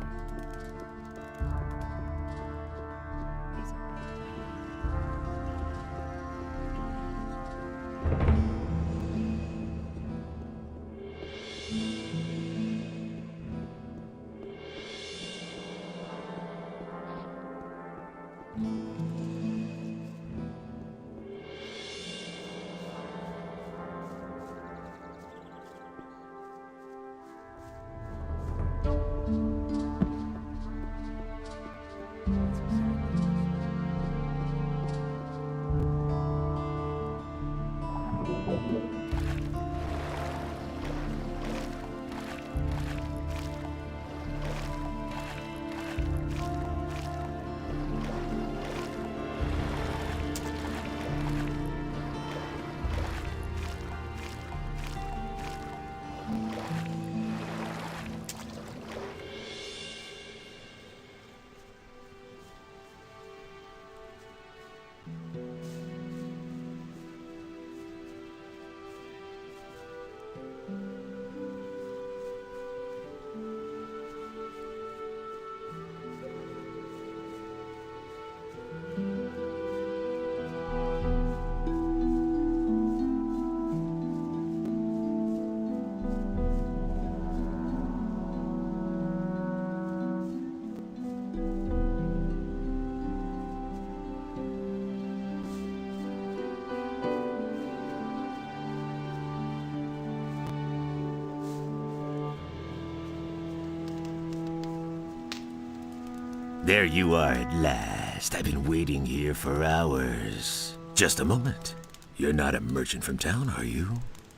[SPEAKER 17] There you are at last. I've been waiting here for hours. Just a moment. You're not a merchant from town, are you?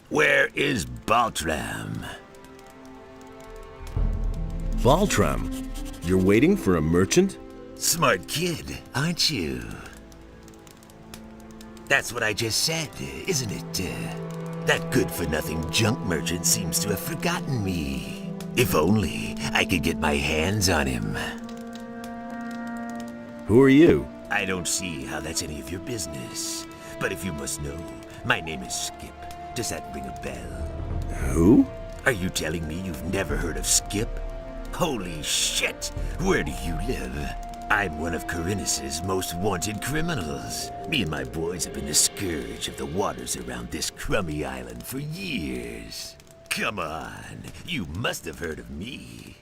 [SPEAKER 17] Where is Baltram?
[SPEAKER 12] Baltram? You're waiting for a merchant?
[SPEAKER 17] Smart kid, aren't you? That's what I just said, isn't it? That good-for-nothing junk merchant seems to have forgotten me. If only I could get my hands on him.
[SPEAKER 12] Who are you?
[SPEAKER 17] I don't see how that's any of your business. But if you must know, my name is Skip. Does that ring a bell?
[SPEAKER 12] Who?
[SPEAKER 17] Are you telling me you've never heard of Skip? Holy shit! Where do you live? I'm one of Khorinis' most wanted criminals. Me and my boys have been the scourge of the waters around this crummy island for years. Come on, you must have heard of me.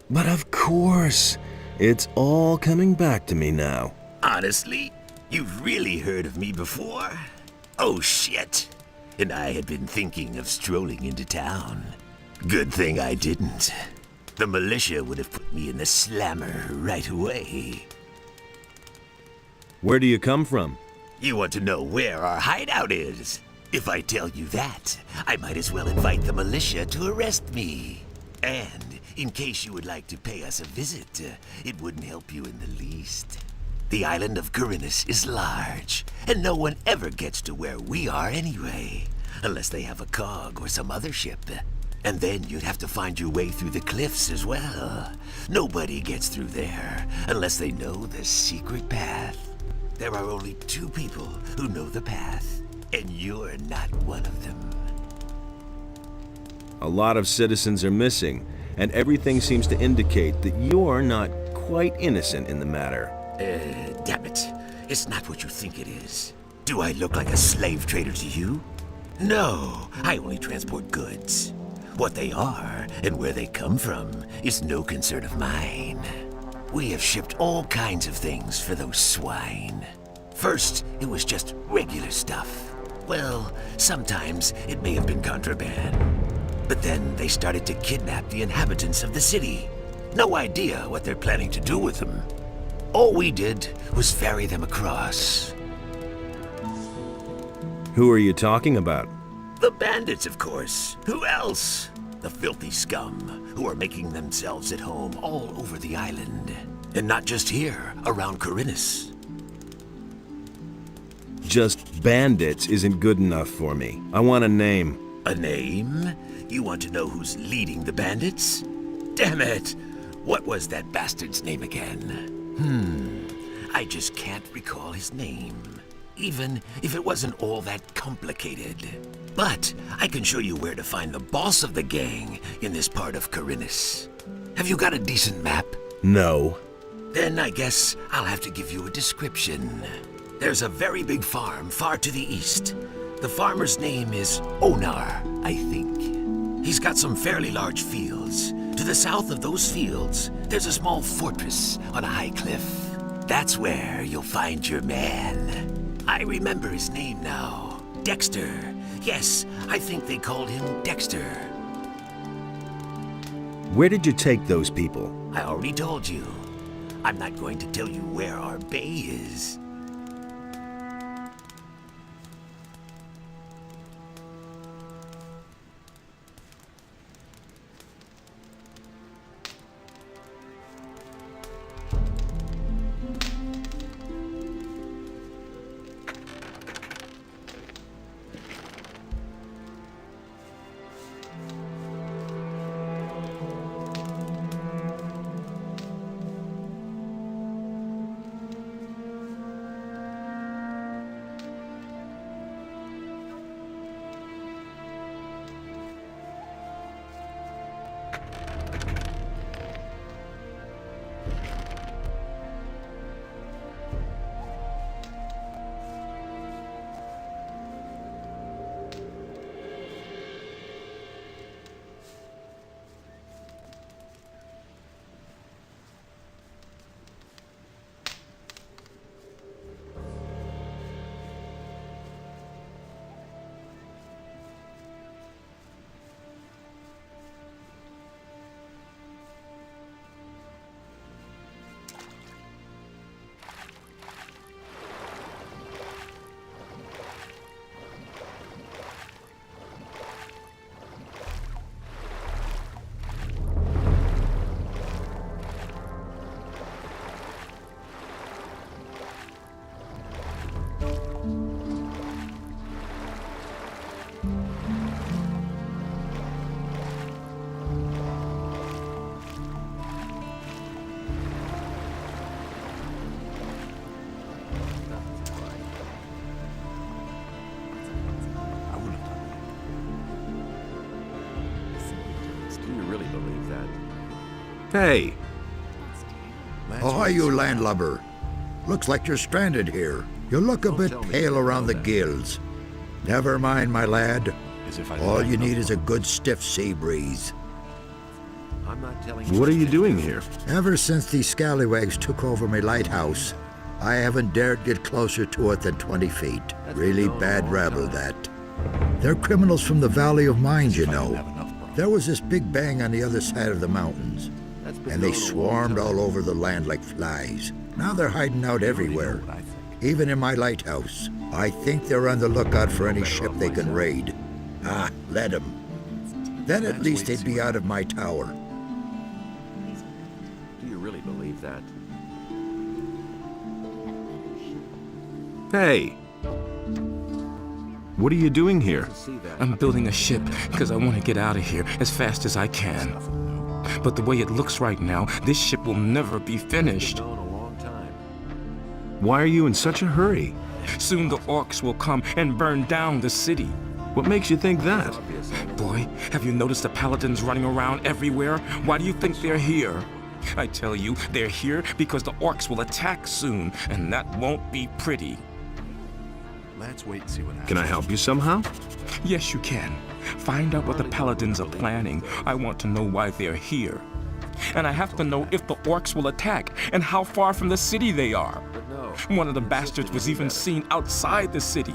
[SPEAKER 12] But of course. It's all coming back to me now.
[SPEAKER 17] Honestly, you've really heard of me before? Oh shit! And I had been thinking of strolling into town. Good thing I didn't. The militia would have put me in the slammer right away.
[SPEAKER 12] Where do you come from?
[SPEAKER 17] You want to know where our hideout is? If I tell you that, I might as well invite the militia to arrest me. And in case you would like to pay us a visit, it wouldn't help you in the least. The island of Khorinis is large, and no one ever gets to where we are anyway, unless they have a cog or some other ship. And then you'd have to find your way through the cliffs as well. Nobody gets through there unless they know the secret path. There are only 2 people who know the path, and you're not one of them.
[SPEAKER 12] A lot of citizens are missing, and everything seems to indicate that you're not quite innocent in the matter.
[SPEAKER 17] Damn it. It's not what you think it is. Do I look like a slave trader to you? No, I only transport goods. What they are and where they come from is no concern of mine. We have shipped all kinds of things for those swine. First, it was just regular stuff. Well, sometimes it may have been contraband. But then they started to kidnap the inhabitants of the city. No idea what they're planning to do with them. All we did was ferry them across.
[SPEAKER 12] Who are you talking about?
[SPEAKER 17] The bandits, of course. Who else? The filthy scum who are making themselves at home all over the island. And not just here, around Khorinis.
[SPEAKER 12] Just bandits isn't good enough for me. I want a name.
[SPEAKER 17] A name? You want to know who's leading the bandits? Damn it! What was that bastard's name again? I just can't recall his name. Even if it wasn't all that complicated. But I can show you where to find the boss of the gang in this part of Khorinis. Have you got a decent map?
[SPEAKER 12] No.
[SPEAKER 17] Then I guess I'll have to give you a description. There's a very big farm far to the east. The farmer's name is Onar, I think. He's got some fairly large fields. To the south of those fields, there's a small fortress on a high cliff. That's where you'll find your man. I remember his name now. Dexter. Yes, I think they called him Dexter.
[SPEAKER 12] Where did you take those people?
[SPEAKER 17] I already told you. I'm not going to tell you where our bay is.
[SPEAKER 4] Hey!
[SPEAKER 18] Ahoy, you landlubber. Looks like you're stranded here. You look a bit pale around the gills. Never mind, my lad. All you need is a good stiff sea breeze.
[SPEAKER 4] What are you doing here?
[SPEAKER 18] Ever since these scallywags took over my lighthouse, I haven't dared get closer to it than 20 feet. Really bad rabble, that. They're criminals from the Valley of Mind, you know. There was this big bang on the other side of the mountains, and they swarmed all over the land like flies. Now they're hiding out everywhere, even in my lighthouse. I think they're on the lookout for any ship they can raid. Ah, let them. Then at least they'd be out of my tower.
[SPEAKER 10] Do you really believe that?
[SPEAKER 4] Hey! What are you doing here?
[SPEAKER 1] I'm building a ship because I want to get out of here as fast as I can. But the way it looks right now, this ship will never be finished.
[SPEAKER 4] Why are you in such a hurry?
[SPEAKER 1] Soon the orcs will come and burn down the city.
[SPEAKER 4] What makes you think that?
[SPEAKER 1] Boy, have you noticed the paladins running around everywhere? Why do you think they're here? I tell you, they're here because the orcs will attack soon, and that won't be pretty.
[SPEAKER 2] Let's wait and see what happens.
[SPEAKER 4] Can I help you somehow?
[SPEAKER 1] Yes, you can. Find out what the paladins are planning. I want to know why they're here. And I have to know if the orcs will attack and how far from the city they are. One of the bastards was even seen outside the city.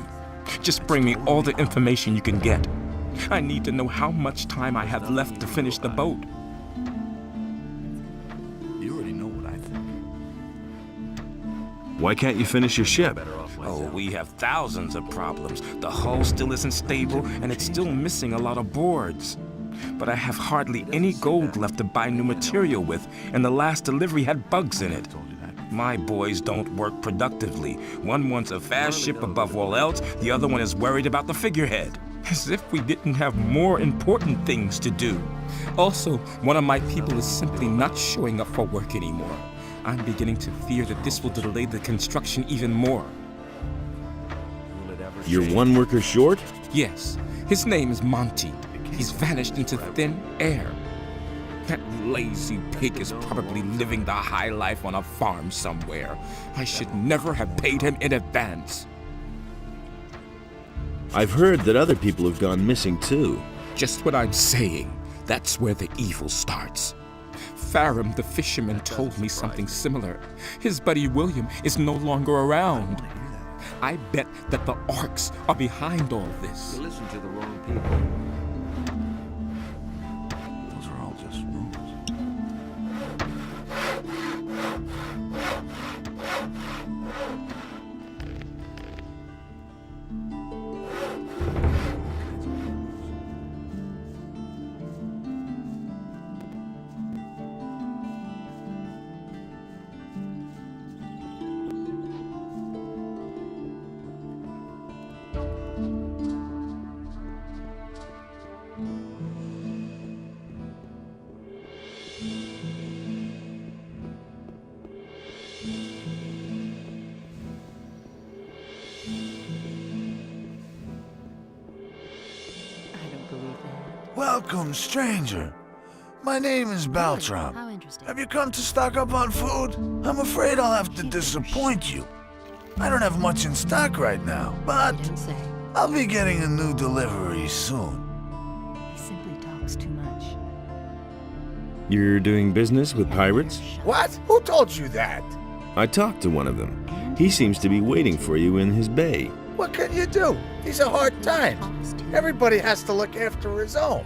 [SPEAKER 1] Just bring me all the information you can get. I need to know how much time I have left to finish the boat.
[SPEAKER 2] You already know what I think.
[SPEAKER 4] Why can't you finish your ship?
[SPEAKER 1] Oh, we have thousands of problems. The hull still isn't stable, and it's still missing a lot of boards. But I have hardly any gold left to buy new material with, and the last delivery had bugs in it. My boys don't work productively. One wants a fast ship above all else, the other one is worried about the figurehead. As if we didn't have more important things to do. Also, one of my people is simply not showing up for work anymore. I'm beginning to fear that this will delay the construction even more.
[SPEAKER 4] You're one worker short?
[SPEAKER 1] Yes, his name is Monty. He's vanished into thin air. That lazy pig is probably living the high life on a farm somewhere. I should never have paid him in advance.
[SPEAKER 12] I've heard that other people have gone missing too.
[SPEAKER 1] Just what I'm saying. That's where the evil starts. Farum the fisherman told me something similar. His buddy William is no longer around. I bet that the orcs are behind all this.
[SPEAKER 10] You listen to the wrong people.
[SPEAKER 2] Those are all just rumors.
[SPEAKER 7] Welcome, stranger. My name is Baltram.
[SPEAKER 9] How interesting.
[SPEAKER 7] Have you come to stock up on food? I'm afraid I'll have to disappoint you. I don't have much in stock right now, but I'll be getting a new delivery soon.
[SPEAKER 5] He simply talks too much.
[SPEAKER 12] You're doing business with pirates?
[SPEAKER 7] What? Who told you that?
[SPEAKER 12] I talked to one of them. He seems to be waiting for you in his bay.
[SPEAKER 7] What can you do? These are hard times. Everybody has to look after his own.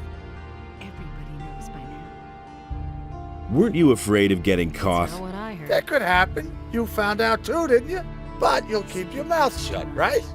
[SPEAKER 12] Weren't you afraid of getting caught?
[SPEAKER 9] What I heard.
[SPEAKER 7] That could happen. You found out too, didn't you? But you'll keep your mouth shut, right?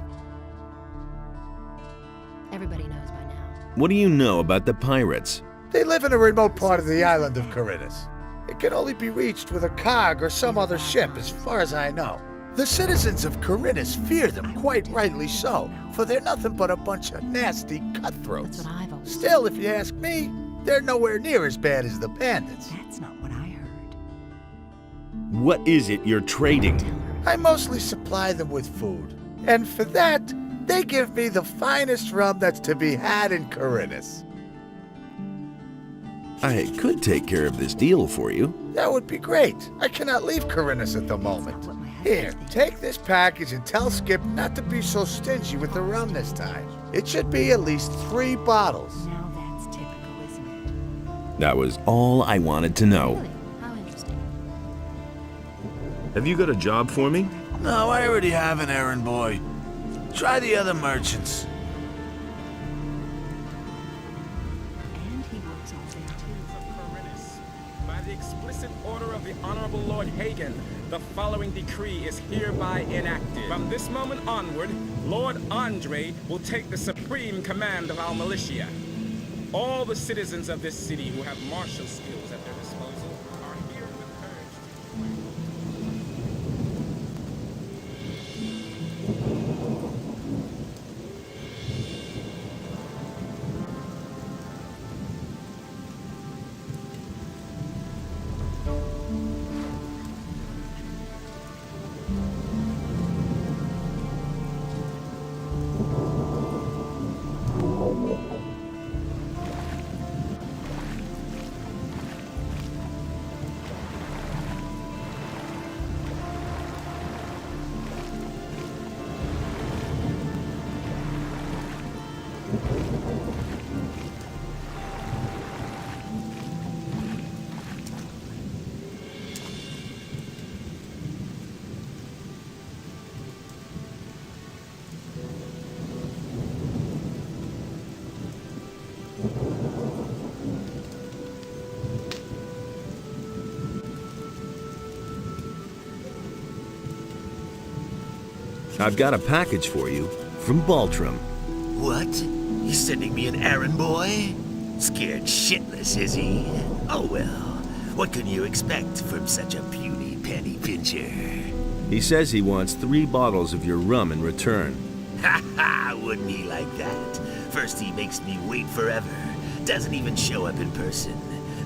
[SPEAKER 9] Everybody knows by now.
[SPEAKER 12] What do you know about the pirates?
[SPEAKER 7] They live in a remote part of the island of Khorinis. It can only be reached with a cog or some other ship, as far as I know. The citizens of Khorinis fear them, quite rightly so, for they're nothing but a bunch of nasty cutthroats.
[SPEAKER 9] That's what I've always
[SPEAKER 7] Still, if you ask me, they're nowhere near as bad as the bandits.
[SPEAKER 5] That's not what I heard.
[SPEAKER 12] What is it you're trading?
[SPEAKER 7] I mostly supply them with food, and for that, they give me the finest rum that's to be had in Khorinis.
[SPEAKER 12] I could take care of this deal for you.
[SPEAKER 7] That would be great. I cannot leave Khorinis at the moment. Here, take this package and tell Skip not to be so stingy with the rum this time. It should be at least 3 bottles.
[SPEAKER 5] Now that's typical, isn't it?
[SPEAKER 12] That was all I wanted to know.
[SPEAKER 9] How interesting.
[SPEAKER 4] Have you got a job for me?
[SPEAKER 19] No, I already have an errand boy. Try the other merchants.
[SPEAKER 5] And he works all day too.
[SPEAKER 6] Of Khorinis. By the explicit order of the Honorable Lord Hagen, the following decree is hereby enacted. From this moment onward, Lord Andre will take the supreme command of our militia. All the citizens of this city who have martial skills at their disposal are herewith urged to
[SPEAKER 12] I've got a package for you from Baltram.
[SPEAKER 17] What? He's sending me an errand boy? Scared shitless, is he? Oh well, what can you expect from such a puny penny pincher?
[SPEAKER 12] He says he wants 3 bottles of your rum in return.
[SPEAKER 17] Ha ha! Wouldn't he like that? First he makes me wait forever, doesn't even show up in person.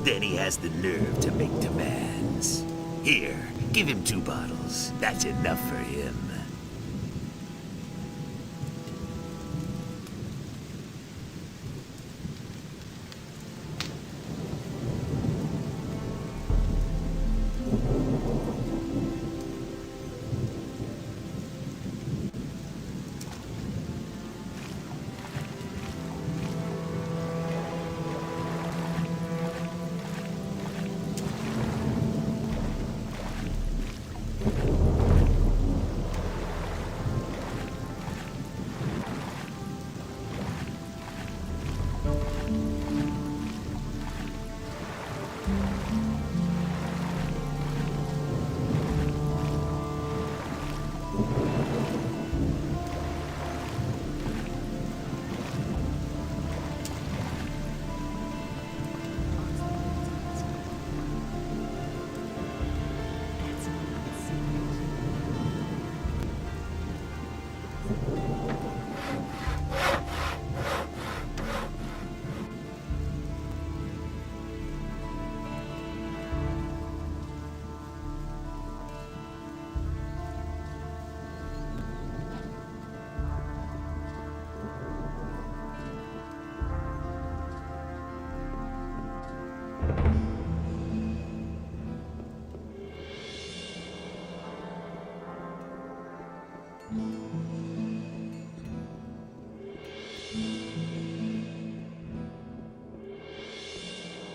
[SPEAKER 17] Then he has the nerve to make demands. Here, give him 2 bottles. That's enough for him.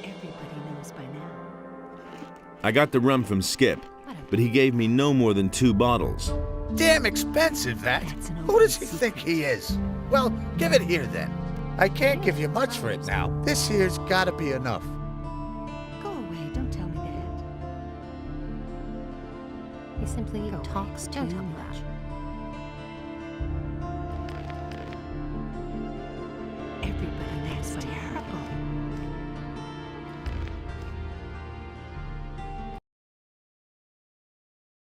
[SPEAKER 5] Everybody knows by now.
[SPEAKER 12] I got the rum from Skip, but he gave me no more than 2 bottles.
[SPEAKER 7] Damn expensive, that. Who does he think he is? Well, give it here then. I can't give you much for it now. This here's gotta be enough.
[SPEAKER 5] Go away, don't tell me that.
[SPEAKER 9] He simply talks too much.